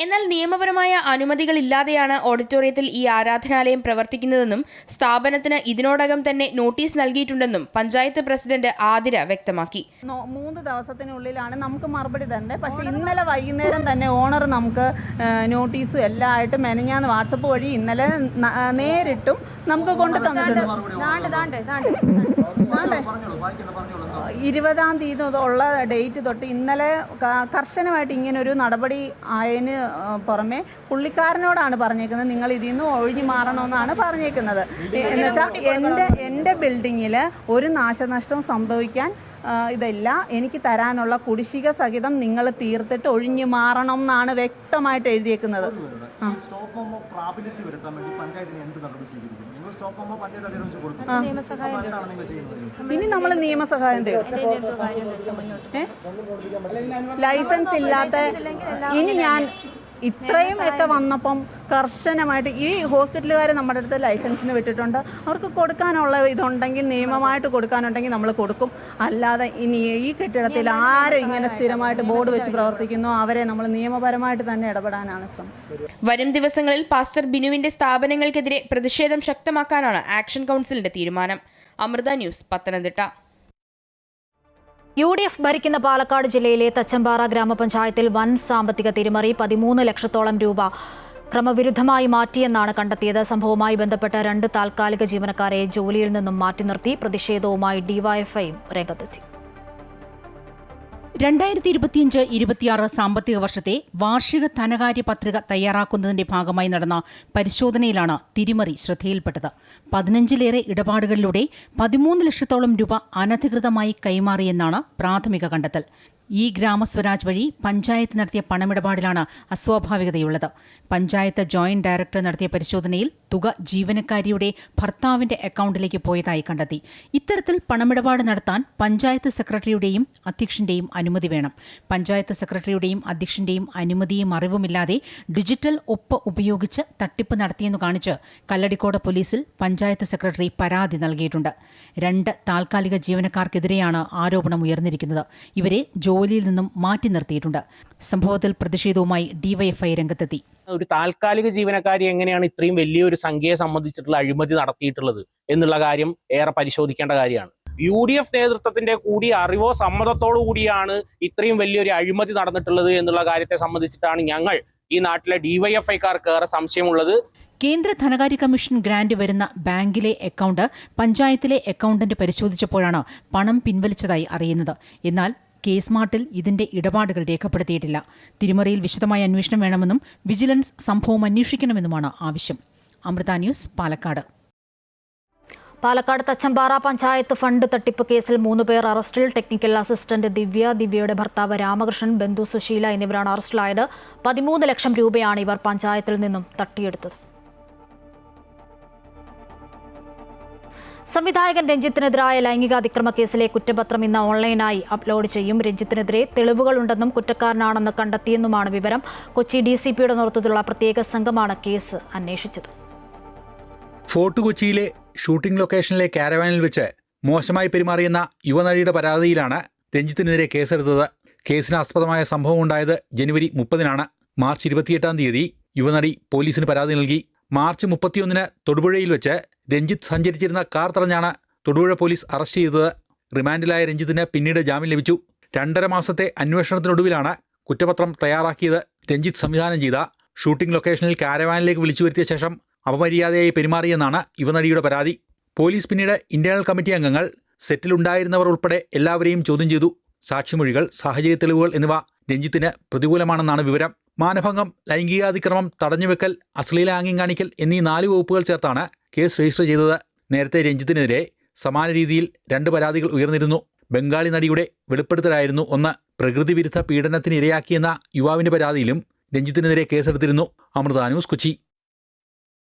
എന്നാൽ നിയമപരമായ അനുമതികളില്ലാതെയാണ് ഓഡിറ്റോറിയത്തിൽ ഈ ആരാധനാലയം പ്രവർത്തിക്കുന്നതെന്നും സ്ഥാപനത്തിന് ഇതിനോടകം തന്നെ നോട്ടീസ് നൽകിയിട്ടുണ്ടെന്നും പഞ്ചായത്ത് പ്രസിഡന്റ് ആതിര വ്യക്തമാക്കി. 3 ദിവസത്തിനുള്ളിലാണ് നമുക്ക് മറുപടി തരേണ്ടത്. പക്ഷേ ഇന്നലെ വൈകുന്നേരം തന്നെ ഓണർ നമുക്ക് നോട്ടീസും എല്ലാം ആയിട്ട് മെനഞ്ഞാന്ന് വാട്സപ്പ് വഴി ഇന്നലെ നേരിട്ടും നമുക്ക് കൊണ്ടു തന്നിട്ടുണ്ട്. 20-ാം തീയതി ഉള്ള ഡേറ്റ് തൊട്ട് ഇന്നലെ കർശനമായിട്ട് ഇങ്ങനൊരു നടപടി ആയതിന് പുറമെ പുള്ളിക്കാരനോടാണ് പറഞ്ഞേക്കുന്നത്, നിങ്ങൾ ഇതിൽ നിന്ന് ഒഴിഞ്ഞു മാറണമെന്നാണ് പറഞ്ഞേക്കുന്നത്. എന്നുവെച്ചാൽ എൻ്റെ ബിൽഡിങ്ങിൽ ഒരു നാശനഷ്ടവും സംഭവിക്കാൻ ഇതല്ല, എനിക്ക് തരാനുള്ള കുടിശ്ശിക സഹിതം നിങ്ങൾ തീർത്തിട്ട് ഒഴിഞ്ഞു മാറണം എന്നാണ് വ്യക്തമായിട്ട് എഴുതിയേക്കുന്നത്. ഇനി നമ്മൾ നിയമസഹായം തരും. ലൈസൻസ് ഇല്ലാത്ത ഇനി ഞാൻ ഇത്രയും ഒക്കെ വന്നപ്പം കർശനമായിട്ട് ഈ ഹോസ്പിറ്റലുകാർ നമ്മുടെ അടുത്ത് ലൈസൻസിന് വിട്ടിട്ടുണ്ട്. അവർക്ക് കൊടുക്കാനുള്ള ഇതുണ്ടെങ്കിൽ നിയമമായിട്ട് കൊടുക്കാനുണ്ടെങ്കിൽ നമ്മൾ കൊടുക്കും. അല്ലാതെ ഇനി ഈ കെട്ടിടത്തിൽ ആരും ഇങ്ങനെ സ്ഥിരമായിട്ട് ബോർഡ് വെച്ച് പ്രവർത്തിക്കുന്നു അവരെ നമ്മൾ നിയമപരമായിട്ട് തന്നെ ഇടപെടാനാണ് ശ്രമം. വരും ദിവസങ്ങളിൽ പാസ്റ്റർ ബിനുവിന്റെ സ്ഥാപനങ്ങൾക്കെതിരെ പ്രതിഷേധം ശക്തമാക്കാനാണ് ആക്ഷൻ കൗൺസിലിന്റെ തീരുമാനം. അമൃത ന്യൂസ്, പത്തനംതിട്ട. UDF ഭരിക്കുന്ന പാലക്കാട് ജില്ലയിലെ തച്ചമ്പാറ ഗ്രാമപഞ്ചായത്തിൽ വൻ സാമ്പത്തിക തിരിമറി. 13 ലക്ഷത്തോളം രൂപ ക്രമവിരുദ്ധമായി മാറ്റിയെന്നാണ് കണ്ടെത്തിയത്. സംഭവവുമായി ബന്ധപ്പെട്ട 2 താൽക്കാലിക ജീവനക്കാരെ ജോലിയിൽ നിന്നും മാറ്റി നിർത്തി. പ്രതിഷേധവുമായി ഡിവൈഎഫ്ഐയും രംഗത്തെത്തി. 2025-26 സാമ്പത്തിക വർഷത്തെ വാർഷിക ധനകാര്യ പത്രിക തയ്യാറാക്കുന്നതിന്റെ ഭാഗമായി നടന്ന പരിശോധനയിലാണ് തിരിമറി ശ്രദ്ധയിൽപ്പെട്ടത്. 15ലേറെ ഇടപാടുകളിലൂടെ 13 ലക്ഷത്തോളം രൂപ അനധികൃതമായി കൈമാറിയെന്നാണ് പ്രാഥമിക കണ്ടെത്തൽ. ഈ ഗ്രാമസ്വരാജ് വഴി പഞ്ചായത്ത് നടത്തിയ പണമിടപാടിലാണ് അസ്വാഭാവികതയുള്ളത്. പഞ്ചായത്ത് ജോയിന്റ് ഡയറക്ടർ നടത്തിയ പരിശോധനയിൽ തുക ജീവനക്കാരിയുടെ ഭർത്താവിന്റെ അക്കൗണ്ടിലേക്ക് പോയതായി കണ്ടെത്തി. ഇത്തരത്തിൽ പണമിടപാട് നടത്താൻ പഞ്ചായത്ത് സെക്രട്ടറിയുടെയും അധ്യക്ഷന്റെയും അനുമതി വേണം. പഞ്ചായത്ത് സെക്രട്ടറിയുടെയും അധ്യക്ഷന്റെയും അനുമതിയും അറിവുമില്ലാതെ ഡിജിറ്റൽ ഒപ്പ് ഉപയോഗിച്ച് തട്ടിപ്പ് നടത്തിയെന്നു കാണിച്ച് കല്ലടിക്കോട് പോലീസിൽ പഞ്ചായത്ത് സെക്രട്ടറി പരാതി നൽകിയിട്ടുണ്ട്. 2 താൽക്കാലിക ജീവനക്കാർക്കെതിരെയാണ് ആരോപണം ഉയർന്നിരിക്കുന്നത്. ഇവരെ ജോലിയിൽ നിന്നും മാറ്റി നിർത്തിയിട്ടുണ്ട്. സംഭവത്തിൽ പ്രതിഷേധവുമായി ഡിവൈഎഫ്ഐ രംഗത്തെത്തി. ഒരു താൽക്കാലിക ജീവനക്കാരി എങ്ങനെയാണ് ഇത്രയും വലിയൊരു സംഖ്യയെ സംബന്ധിച്ചിട്ടുള്ള അഴിമതി നടത്തിയിട്ടുള്ളത് എന്നുള്ള കാര്യം ഏറെ പരിശോധിക്കേണ്ട കാര്യമാണ്. UDF നേതൃത്വത്തിന്റെ കൂടി അറിവോ സമ്മതത്തോടു കൂടിയാണ് ഇത്രയും വലിയൊരു അഴിമതി നടന്നിട്ടുള്ളത് എന്നുള്ള കാര്യത്തെ സംബന്ധിച്ചിട്ടാണ് ഞങ്ങൾ ഈ നാട്ടിലെ ഡിവൈഎഫ്ഐക്കാർക്ക് ഏറെ സംശയമുള്ളത്. കേന്ദ്ര ധനകാര്യ കമ്മീഷൻ ഗ്രാന്റ് വരുന്ന ബാങ്കിലെ അക്കൗണ്ട് പഞ്ചായത്തിലെ അക്കൗണ്ടന്റ് പരിശോധിച്ചപ്പോഴാണ് പണം പിൻവലിച്ചതായി അറിയുന്നത്. എന്നാൽ കേസ്മാർട്ടിൽ ഇതിന്റെ ഇടപാടുകൾ രേഖപ്പെടുത്തിയിട്ടില്ല. തിരിമറിയിൽ വിശദമായ അന്വേഷണം വേണമെന്നും വിജിലൻസ് സംഭവം അന്വേഷിക്കണമെന്നുമാണ് ആവശ്യം. അമൃത ന്യൂസ്, പാലക്കാട്. പാലക്കാട് തച്ചമ്പാറ പഞ്ചായത്ത് ഫണ്ട് തട്ടിപ്പ് കേസിൽ 3 പേർ അറസ്റ്റിൽ. ടെക്നിക്കൽ അസിസ്റ്റന്റ് ദിവ്യയുടെ ഭർത്താവ് രാമകൃഷ്ണൻ, ബന്ധു സുശീല എന്നിവരാണ് അറസ്റ്റിലായത്. 13 ലക്ഷം രൂപയാണ് ഇവർ പഞ്ചായത്തിൽ നിന്നും തട്ടിയെടുത്തത്. സംവിധായകൻ രഞ്ജിത്തിനെതിരായ ലൈംഗികാതിക്രമ കേസിലെ കുറ്റപത്രം ഇന്ന് ഓൺലൈനായി അപ്ലോഡ് ചെയ്യും. രഞ്ജിത്തിനെതിരെ തെളിവുകളുണ്ടെന്നും കുറ്റക്കാരനാണെന്ന് കണ്ടെത്തിയെന്നുമാണ് വിവരം. കൊച്ചി DCPയുടെ നേതൃത്വത്തിലുള്ള പ്രത്യേക സംഘമാണ് കേസ് അന്വേഷിച്ചത്. ഫോർട്ട് കൊച്ചിയിലെ ഷൂട്ടിംഗ് ലൊക്കേഷനിലെ കാരവാനിൽ വെച്ച് മോശമായി പെരുമാറിയെന്ന യുവനടിയുടെ പരാതിയിലാണ് രഞ്ജിത്തിനെതിരെ കേസെടുത്തത്. കേസിന് ആസ്പദമായ സംഭവം ഉണ്ടായത് ജനുവരി 30-നാണ്. മാർച്ച് 28-ാം തീയതി യുവനടി പോലീസിന് പരാതി നൽകി. മാർച്ച് 31-ന് തൊടുപുഴയിൽ വെച്ച് രഞ്ജിത്ത് സഞ്ചരിച്ചിരുന്ന കാർ തടഞ്ഞാണ് തൊടുപുഴ പോലീസ് അറസ്റ്റ് ചെയ്തത്. റിമാൻഡിലായ രഞ്ജിത്തിന് പിന്നീട് ജാമ്യം ലഭിച്ചു. 2.5 മാസത്തെ അന്വേഷണത്തിനൊടുവിലാണ് കുറ്റപത്രം തയ്യാറാക്കിയത്. രഞ്ജിത്ത് സംവിധാനം ചെയ്ത ഷൂട്ടിംഗ് ലൊക്കേഷനിൽ കാരവാനിലേക്ക് വിളിച്ചു വരുത്തിയ ശേഷം അപമര്യാദയായി പെരുമാറിയെന്നാണ് യുവനടിയുടെ പരാതി. പോലീസ് പിന്നീട് ഇന്റേണൽ കമ്മിറ്റി അംഗങ്ങൾ, സെറ്റിലുണ്ടായിരുന്നവർ ഉൾപ്പെടെ എല്ലാവരെയും ചോദ്യം ചെയ്തു. സാക്ഷിമൊഴികൾ, സാഹചര്യ തെളിവുകൾ എന്നിവ രഞ്ജിത്തിന് പ്രതികൂലമാണെന്നാണ് വിവരം. മാനഭംഗം, ലൈംഗികാതിക്രമം, തടഞ്ഞുവെക്കൽ, അശ്ലീല ആംഗ്യം കാണിക്കൽ എന്നീ 4 വകുപ്പുകൾ ചേർത്താണ് കേസ് രജിസ്റ്റർ ചെയ്തത്. നേരത്തെ രഞ്ജിത്തിനെതിരെ സമാന രീതിയിൽ 2 പരാതികൾ ഉയർന്നിരുന്നു. ബംഗാളി നടിയുടെ വെളിപ്പെടുത്തലായിരുന്നു ഒന്ന്. പ്രകൃതി വിരുദ്ധ പീഡനത്തിന് ഇരയാക്കിയെന്ന യുവാവിന്റെ പരാതിയിലും രഞ്ജിത്തിനെതിരെ കേസെടുത്തിരുന്നു. അമൃത ന്യൂസ്, കൊച്ചി.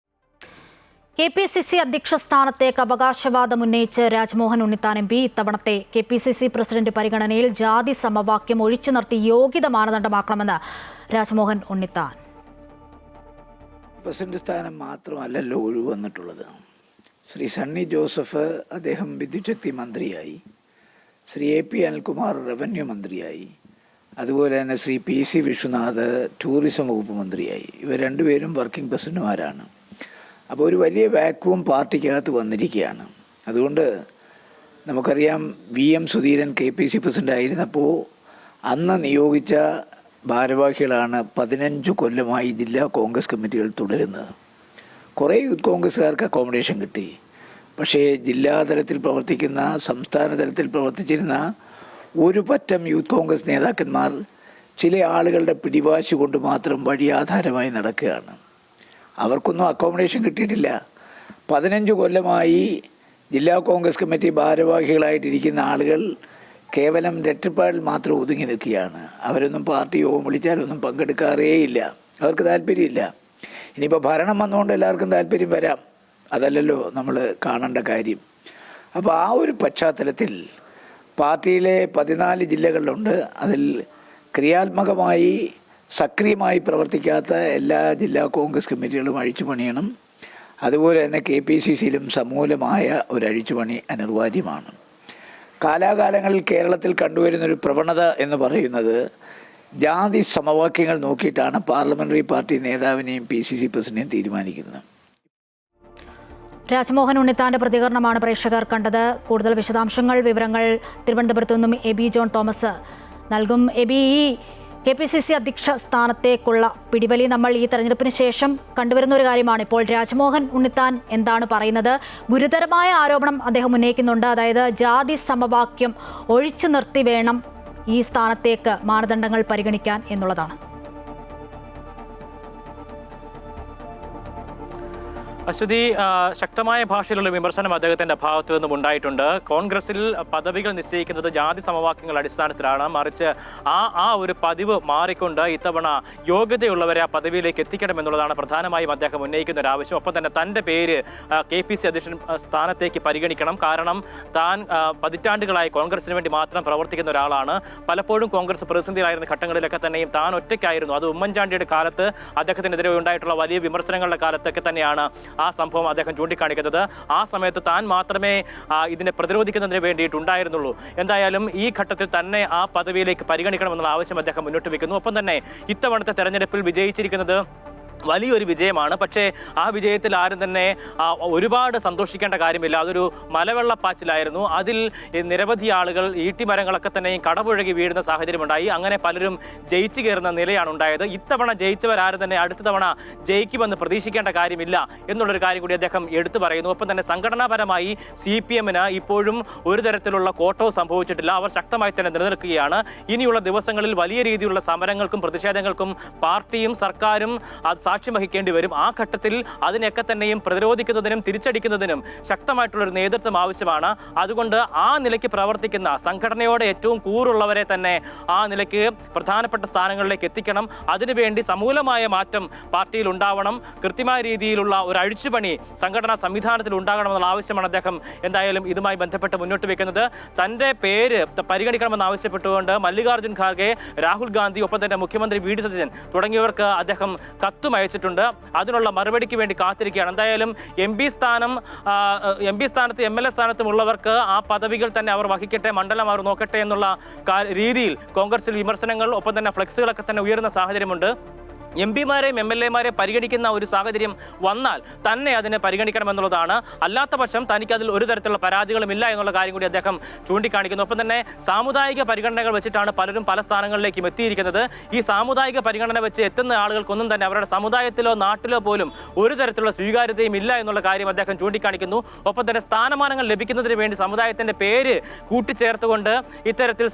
KPCC അധ്യക്ഷ സ്ഥാനത്തേക്ക് അവകാശവാദം ഉന്നയിച്ച് രാജ്മോഹൻ ഉണ്ണിത്താൻ MP ഇത്തവണത്തെ KPCC പ്രസിഡന്റ് പരിഗണനയിൽ ജാതി സമവാക്യം ഒഴിച്ചു നിർത്തി യോഗ്യത മാനദണ്ഡമാക്കണമെന്ന് രാജ്മോഹൻ ഉണ്ണിത്താൻ. പ്രസിഡന്റ് സ്ഥാനം മാത്രമല്ലല്ലോ ഒഴിവ് വന്നിട്ടുള്ളത്. ശ്രീ സണ്ണി ജോസഫ് അദ്ദേഹം വിദ്യുച്ഛക്തി മന്ത്രിയായി, ശ്രീ AP അനിൽകുമാർ റവന്യൂ മന്ത്രിയായി, അതുപോലെ തന്നെ ശ്രീ PC വിശ്വനാഥ് ടൂറിസം വകുപ്പ് മന്ത്രിയായി. ഇവർ രണ്ടുപേരും വർക്കിംഗ് പ്രസിഡന്റുമാരാണ്. അപ്പോൾ ഒരു വലിയ വാക്വം പാർട്ടിക്കകത്ത് വന്നിരിക്കുകയാണ്. അതുകൊണ്ട് നമുക്കറിയാം, VM സുധീരൻ KPC പ്രസിഡന്റ് ആയിരുന്നപ്പോൾ അന്ന് നിയോഗിച്ച ഭാരവാഹികളാണ് 15 കൊല്ലമായി ജില്ലാ കോൺഗ്രസ് കമ്മിറ്റികൾ തുടരുന്നത്. കുറേ യൂത്ത് കോൺഗ്രസ്സുകാർക്ക് അക്കോമഡേഷൻ കിട്ടി. പക്ഷേ ജില്ലാതലത്തിൽ പ്രവർത്തിക്കുന്ന, സംസ്ഥാന തലത്തിൽ പ്രവർത്തിച്ചിരുന്ന ഒരു പറ്റം യൂത്ത് കോൺഗ്രസ് നേതാക്കന്മാർ ചില ആളുകളുടെ പിടിവാശി കൊണ്ട് മാത്രം വഴിയാധാരമായി നടക്കുകയാണ്. അവർക്കൊന്നും അക്കോമഡേഷൻ കിട്ടിയിട്ടില്ല. 15 കൊല്ലമായി ജില്ലാ കോൺഗ്രസ് കമ്മിറ്റി ഭാരവാഹികളായിട്ടിരിക്കുന്ന ആളുകൾ കേവലം രറ്റപ്പാടിൽ മാത്രം ഒതുങ്ങി നിൽക്കുകയാണ്. അവരൊന്നും പാർട്ടി യോഗം വിളിച്ചാലൊന്നും പങ്കെടുക്കാറേയില്ല. അവർക്ക് താല്പര്യമില്ല. ഇനിയിപ്പോൾ ഭരണം വന്നുകൊണ്ട് എല്ലാവർക്കും താല്പര്യം വരാം, അതല്ലല്ലോ നമ്മൾ കാണേണ്ട കാര്യം. അപ്പോൾ ആ ഒരു പശ്ചാത്തലത്തിൽ പാർട്ടിയിലെ 14 ജില്ലകളിലുണ്ട്. അതിൽ ക്രിയാത്മകമായി സക്രിയമായി പ്രവർത്തിക്കാത്ത എല്ലാ ജില്ലാ കോൺഗ്രസ് കമ്മിറ്റികളും അഴിച്ചുപണിയണം. അതുപോലെ തന്നെ KPCCയിലും സമൂലമായ ഒരു അഴിച്ചുപണി അനിവാര്യമാണ്. കാലാകാലങ്ങളിൽ കേരളത്തിൽ കണ്ടുവരുന്നൊരു പ്രവണത എന്ന് പറയുന്നത് ജാതി സമവാക്യങ്ങൾ നോക്കിയിട്ടാണ് പാർലമെന്ററി പാർട്ടി നേതാവിനെയും PCC പ്രസിഡന്റിനെയും തീരുമാനിക്കുന്നത്. രാജ്മോഹൻ ഉണ്ണിത്താന്റെ പ്രതികരണമാണ് പ്രേക്ഷകർ കണ്ടത്. കൂടുതൽ വിശദാംശങ്ങൾ, വിവരങ്ങൾ തിരുവനന്തപുരത്തു നിന്നും എബി ജോൺ തോമസ് നൽകും. എബി, ഈ KPCC അധ്യക്ഷ സ്ഥാനത്തേക്കുള്ള പിടിവലി നമ്മൾ ഈ തെരഞ്ഞെടുപ്പിന് ശേഷം കണ്ടുവരുന്ന ഒരു കാര്യമാണ്. ഇപ്പോൾ രാജ്മോഹൻ ഉണ്ണിത്താൻ എന്താണ് പറയുന്നത്? ഗുരുതരമായ ആരോപണം അദ്ദേഹം ഉന്നയിക്കുന്നുണ്ട്. അതായത് ജാതി സമവാക്യം ഒഴിച്ചു നിർത്തി വേണം ഈ സ്ഥാനത്തേക്ക് മാനദണ്ഡങ്ങൾ പരിഗണിക്കാൻ എന്നുള്ളതാണ്. അശ്വതി, ശക്തമായ ഭാഷയിലുള്ള വിമർശനം അദ്ദേഹത്തിന്റെ ഭാഗത്തു നിന്നും ഉണ്ടായിട്ടുണ്ട്. കോൺഗ്രസിൽ പദവികൾ നിശ്ചയിക്കുന്നത് ജാതി സമവാക്യങ്ങളുടെ അടിസ്ഥാനത്തിലാണ്. മറിച്ച് ആ ഒരു പതിവ് മാറിക്കൊണ്ട് ഇത്തവണ യോഗ്യതയുള്ളവരെ ആ പദവിയിലേക്ക് എത്തിക്കണമെന്നുള്ളതാണ് പ്രധാനമായും അദ്ദേഹം ഉന്നയിക്കുന്ന ഒരു ആവശ്യം. ഒപ്പം തന്നെ തന്റെ പേര് KPCC അധ്യക്ഷൻ സ്ഥാനത്തേക്ക് പരിഗണിക്കണം. കാരണം താൻ പതിറ്റാണ്ടുകളായി കോൺഗ്രസിന് വേണ്ടി മാത്രം പ്രവർത്തിക്കുന്ന ഒരാളാണ്. പലപ്പോഴും കോൺഗ്രസ് പ്രതിസന്ധിയിലായിരുന്ന ഘട്ടങ്ങളിലൊക്കെ തന്നെയും താൻ ഒറ്റയ്ക്കായിരുന്നു. അത് ഉമ്മൻചാണ്ടിയുടെ കാലത്ത് അദ്ദേഹത്തിനെതിരെ ഉണ്ടായിട്ടുള്ള വലിയ വിമർശനങ്ങളുടെ കാലത്തൊക്കെ തന്നെയാണ് ആ സംഭവം അദ്ദേഹം ചൂണ്ടിക്കാണിക്കുന്നത്. ആ സമയത്ത് താൻ മാത്രമേ ഇതിനെ പ്രതിരോധിക്കുന്നതിന് വേണ്ടിയിട്ടുണ്ടായിരുന്നുള്ളൂ. എന്തായാലും ഈ ഘട്ടത്തിൽ തന്നെ ആ പദവിയിലേക്ക് പരിഗണിക്കണമെന്നുള്ള ആവശ്യം അദ്ദേഹം മുന്നോട്ട് വയ്ക്കുന്നു. ഒപ്പം തന്നെ ഇത്തവണത്തെ തെരഞ്ഞെടുപ്പിൽ വിജയിച്ചിരിക്കുന്നത് വലിയൊരു വിജയമാണ്. പക്ഷേ ആ വിജയത്തിൽ ആരും തന്നെ ഒരുപാട് സന്തോഷിക്കേണ്ട കാര്യമില്ല. അതൊരു മലവെള്ളപ്പാച്ചിലായിരുന്നു. അതിൽ നിരവധി ആളുകൾ ഈട്ടിമരങ്ങളൊക്കെ തന്നെയും കടപുഴകി വീഴുന്ന സാഹചര്യമുണ്ടായി. അങ്ങനെ പലരും ജയിച്ചു കയറുന്ന നിലയാണ് ഉണ്ടായത്. ഇത്തവണ ജയിച്ചവരാരും തന്നെ അടുത്ത തവണ ജയിക്കുമെന്ന് പ്രതീക്ഷിക്കേണ്ട കാര്യമില്ല എന്നുള്ളൊരു കാര്യം കൂടി അദ്ദേഹം എടുത്തു പറയുന്നു. ഒപ്പം തന്നെ സംഘടനാപരമായി CPM-ന് ഇപ്പോഴും ഒരു തരത്തിലുള്ള കോട്ടവും സംഭവിച്ചിട്ടില്ല. അവർ ശക്തമായി തന്നെ നിലനിൽക്കുകയാണ്. ഇനിയുള്ള ദിവസങ്ങളിൽ വലിയ രീതിയിലുള്ള സമരങ്ങൾക്കും പ്രതിഷേധങ്ങൾക്കും പാർട്ടിയും സർക്കാരും അത് സാക്ഷ്യം വഹിക്കേണ്ടി വരും. ആ ഘട്ടത്തിൽ അതിനെയൊക്കെ തന്നെയും പ്രതിരോധിക്കുന്നതിനും തിരിച്ചടിക്കുന്നതിനും ശക്തമായിട്ടുള്ളൊരു നേതൃത്വം ആവശ്യമാണ്. അതുകൊണ്ട് ആ നിലയ്ക്ക് പ്രവർത്തിക്കുന്ന സംഘടനയോടെ ഏറ്റവും കൂറുള്ളവരെ തന്നെ ആ നിലയ്ക്ക് പ്രധാനപ്പെട്ട സ്ഥാനങ്ങളിലേക്ക് എത്തിക്കണം. അതിനുവേണ്ടി സമൂലമായ മാറ്റം പാർട്ടിയിൽ ഉണ്ടാവണം. കൃത്യമായ രീതിയിലുള്ള ഒരു അഴിച്ചുപണി സംഘടനാ സംവിധാനത്തിൽ ഉണ്ടാകണമെന്നുള്ള ആവശ്യമാണ് അദ്ദേഹം എന്തായാലും ഇതുമായി ബന്ധപ്പെട്ട് മുന്നോട്ട് വെക്കുന്നത്. തന്റെ പേര് പരിഗണിക്കണമെന്ന് ആവശ്യപ്പെട്ടുകൊണ്ട് മല്ലികാർജ്ജുൻ ഖാർഗെ, രാഹുൽ ഗാന്ധി, ഒപ്പം തന്നെ മുഖ്യമന്ത്രി VD സതീശൻ തുടങ്ങിയവർക്ക് അദ്ദേഹം കത്തും അയച്ചിട്ടുണ്ട്. അതിനുള്ള മറുപടിക്ക് വേണ്ടി കാത്തിരിക്കുകയാണ്. എന്തായാലും MP സ്ഥാനത്ത് MLA സ്ഥാനത്തും ഉള്ളവർക്ക് ആ പദവികൾ തന്നെ അവർ വഹിക്കട്ടെ, മണ്ഡലം അവർ നോക്കട്ടെ എന്നുള്ള രീതിയിൽ കോൺഗ്രസിൽ വിമർശനങ്ങൾ, ഒപ്പം തന്നെ ഫ്ലെക്സുകളൊക്കെ തന്നെ ഉയരുന്ന സാഹചര്യമുണ്ട്. MP-മാരെയും MLA-മാരെയും പരിഗണിക്കുന്ന ഒരു സാഹചര്യം വന്നാൽ തന്നെ അതിനെ പരിഗണിക്കണമെന്നുള്ളതാണ്. അല്ലാത്ത പക്ഷം തനിക്ക് അതിൽ ഒരു തരത്തിലുള്ള പരാതികളും ഇല്ല എന്നുള്ള കാര്യം കൂടി അദ്ദേഹം ചൂണ്ടിക്കാണിക്കുന്നു. ഒപ്പം തന്നെ സാമുദായിക പരിഗണനകൾ വെച്ചിട്ടാണ് പലരും പല സ്ഥാനങ്ങളിലേക്കും എത്തിയിരിക്കുന്നത്. ഈ സാമുദായിക പരിഗണന വെച്ച് എത്തുന്ന ആളുകൾക്കൊന്നും തന്നെ അവരുടെ സമുദായത്തിലോ നാട്ടിലോ പോലും ഒരു തരത്തിലുള്ള സ്വീകാര്യതയും ഇല്ല എന്നുള്ള കാര്യം അദ്ദേഹം ചൂണ്ടിക്കാണിക്കുന്നു. ഒപ്പം തന്നെ സ്ഥാനമാനങ്ങൾ ലഭിക്കുന്നതിന് വേണ്ടി സമുദായത്തിന്റെ പേര് കൂട്ടിച്ചേർത്തുകൊണ്ട് ഇത്തരത്തിൽ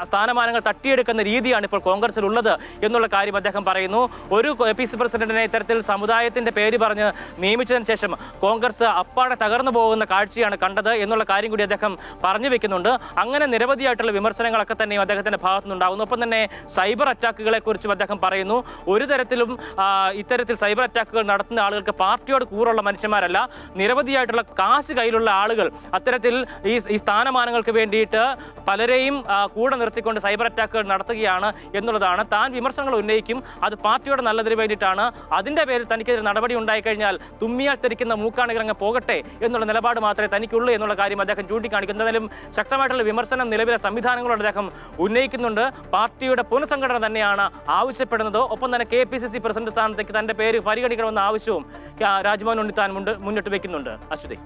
സ്ഥാനമാനങ്ങൾ തട്ടിയെടുക്കുന്ന രീതിയാണ് ഇപ്പോൾ കോൺഗ്രസിലുള്ളത് എന്നുള്ള കാര്യം അദ്ദേഹം പറയുന്നു. ഒരു APC പ്രസിഡന്റിനെ ഇത്തരത്തിൽ സമുദായത്തിന്റെ പേര് പറഞ്ഞ് നിയമിച്ചതിന് ശേഷം കോൺഗ്രസ് അപ്പാടെ തകർന്നു പോകുന്ന കാഴ്ചയാണ് കണ്ടത് എന്നുള്ള കാര്യം കൂടി അദ്ദേഹം പറഞ്ഞു വെക്കുന്നുണ്ട്. അങ്ങനെ നിരവധിയായിട്ടുള്ള വിമർശനങ്ങളൊക്കെ തന്നെയും അദ്ദേഹത്തിന്റെ ഭാഗത്തു നിന്നുണ്ടാകുന്നു. ഒപ്പം തന്നെ സൈബർ അറ്റാക്കുകളെ കുറിച്ചും അദ്ദേഹം പറയുന്നു. ഒരു തരത്തിലും ഇത്തരത്തിൽ സൈബർ അറ്റാക്കുകൾ നടത്തുന്ന ആളുകൾക്ക് പാർട്ടിയോട് കൂറുള്ള മനുഷ്യന്മാരല്ല, നിരവധിയായിട്ടുള്ള കാശ് കയ്യിലുള്ള ആളുകൾ അത്തരത്തിൽ ഈ സ്ഥാനമാനങ്ങൾക്ക് വേണ്ടിയിട്ട് പലരെയും കൂടെ നിർത്തിക്കൊണ്ട് സൈബർ അറ്റാക്കുകൾ നടത്തുകയാണ് എന്നുള്ളതാണ്. താൻ വിമർശനങ്ങൾ ഉന്നയിക്കും, അത് പാർട്ടിയുടെ നല്ലതിന് വേണ്ടിയിട്ടാണ്. അതിന്റെ പേരിൽ തനിക്കെതിരെ നടപടി ഉണ്ടായിക്കഴിഞ്ഞാൽ തുമ്മിയാൽ തെറിക്കുന്ന മൂക്കാണികളങ്ങ് പോകട്ടെ എന്നുള്ള നിലപാട് മാത്രമേ തനിക്കുള്ളൂ എന്നുള്ള കാര്യം അദ്ദേഹം ചൂണ്ടിക്കാണിക്കുന്നു. എന്തായാലും ശക്തമായിട്ടുള്ള വിമർശനം നിലവിലെ സംവിധാനങ്ങളോട് അദ്ദേഹം ഉന്നയിക്കുന്നുണ്ട്. പാർട്ടിയുടെ പുനഃസംഘടന തന്നെയാണ് ആവശ്യപ്പെടുന്നത്. ഒപ്പം തന്നെ KPCC പ്രസിഡന്റ് സ്ഥാനത്തേക്ക് തന്റെ പേര് പരിഗണിക്കണമെന്ന ആവശ്യവും രാജ്മോഹൻ ഉണ്ണിത്താൻ മുന്നിട്ട് വെക്കുന്നുണ്ട്. അശ്വതി.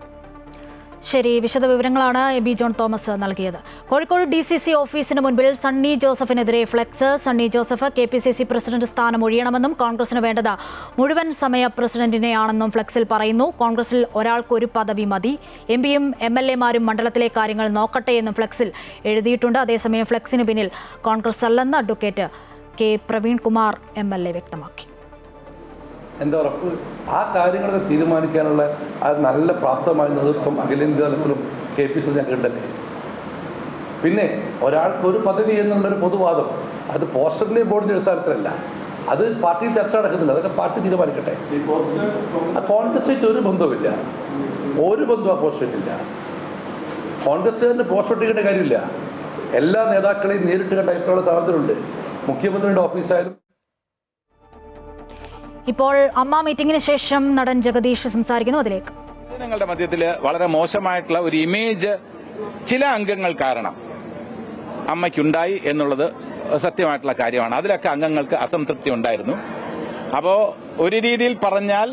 ശരി, വിശദവിവരങ്ങളാണ് എബി ജോൺ തോമസ് നൽകിയത്. കോഴിക്കോട് DCC ഓഫീസിന് മുൻപിൽ സണ്ണി ജോസഫിനെതിരെ flex. Sunny Joseph KPCC president സ്ഥാനം ഒഴിയണമെന്നും കോൺഗ്രസിന് വേണ്ടത് മുഴുവൻ സമയ പ്രസിഡന്റിനെയാണെന്നും ഫ്ലെക്സിൽ പറയുന്നു. കോൺഗ്രസിൽ ഒരാൾക്കൊരു പദവി മതി, MP-യും MLA-മാരും മണ്ഡലത്തിലെ കാര്യങ്ങൾ നോക്കട്ടെ എന്നും ഫ്ലെക്സിൽ എഴുതിയിട്ടുണ്ട്. അതേസമയം ഫ്ലെക്സിന് പിന്നിൽ കോൺഗ്രസ് അല്ലെന്ന് അഡ്വക്കേറ്റ് K. പ്രവീൺകുമാർ MLA വ്യക്തമാക്കി. എന്താ ഉറപ്പ്? ആ കാര്യങ്ങളൊക്കെ തീരുമാനിക്കാനുള്ള ആ നല്ല പ്രാപ്തമായ നേതൃത്വം അഖിലേന്ത്യാ തലത്തിലും KPCC കിട്ടല്ലേ. പിന്നെ ഒരാൾക്കൊരു പദവി എന്നുള്ളൊരു പൊതുവാദം അത് പോസ്റ്ററിൻ്റെയും ബോർഡിൻ്റെ അടിസ്ഥാനത്തിലല്ല, അത് പാർട്ടിയിൽ ചർച്ച നടക്കുന്നില്ല, അതൊക്കെ പാർട്ടി തീരുമാനിക്കട്ടെ. ആ കോൺഗ്രസ്സായിട്ട് ഒരു ബന്ധവുമില്ല, ഒരു ബന്ധവും ആ പോസ്റ്ററില്ല. കോൺഗ്രസ്സുകാരന് പോസ്റ്റർ ഒട്ടിക്കേണ്ട കാര്യമില്ല. എല്ലാ നേതാക്കളെയും നേരിട്ട് കണ്ട അഭിപ്രായമുള്ള സ്ഥാനത്തിലുണ്ട്. മുഖ്യമന്ത്രിയുടെ ഓഫീസായാലും. ഇപ്പോൾ അമ്മ മീറ്റിംഗിന് ശേഷം നടൻ ജഗദീഷ് സംസാരിക്കുന്നു. അതിലേക്ക് ജനങ്ങളുടെ മധ്യത്തിൽ വളരെ മോശമായിട്ടുള്ള ഒരു ഇമേജ് ചില അംഗങ്ങൾ കാരണം അമ്മയ്ക്കുണ്ടായി എന്നുള്ളത് സത്യമായിട്ടുള്ള കാര്യമാണ്. അതിലൊക്കെ അംഗങ്ങൾക്ക് അസംതൃപ്തി ഉണ്ടായിരുന്നു. അപ്പോൾ ഒരു രീതിയിൽ പറഞ്ഞാൽ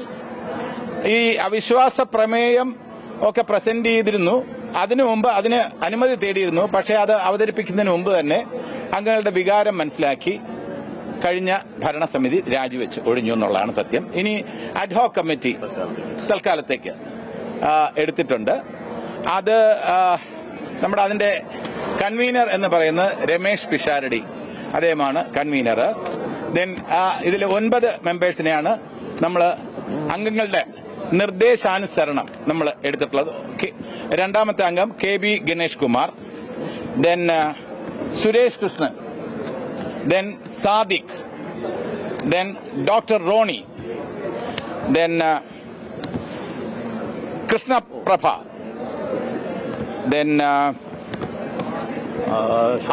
ഈ അവിശ്വാസ പ്രമേയം ഒക്കെ പ്രസന്റ് ചെയ്തിരുന്നു. അതിനു മുമ്പ് അതിന് അനുമതി തേടിയിരുന്നു. പക്ഷേ അത് അവതരിപ്പിക്കുന്നതിന് മുമ്പ് തന്നെ അംഗങ്ങളുടെ വികാരം മനസ്സിലാക്കി കഴിഞ്ഞ ഭരണസമിതി രാജിവെച്ച് ഒഴിഞ്ഞു എന്നുള്ളതാണ് സത്യം. ഇനി അഡ്ഹോക് കമ്മിറ്റി തൽക്കാലത്തേക്ക് എടുത്തിട്ടുണ്ട്. അത് നമ്മുടെ അതിന്റെ കൺവീനർ എന്ന് പറയുന്നത് രമേശ് പിഷാരടി, അദ്ദേഹമാണ് കൺവീനർ. ദെൻ ഇതിൽ 9 മെമ്പേഴ്സിനെയാണ് നമ്മൾ അംഗങ്ങളുടെ നിർദ്ദേശാനുസരണം നമ്മൾ എടുത്തിട്ടുള്ളത്. രണ്ടാമത്തെ അംഗം KB Ganesh Kumar, then Suresh Krishnan, then Sadiq, then Dr. Roni, then Krishna Prabha, then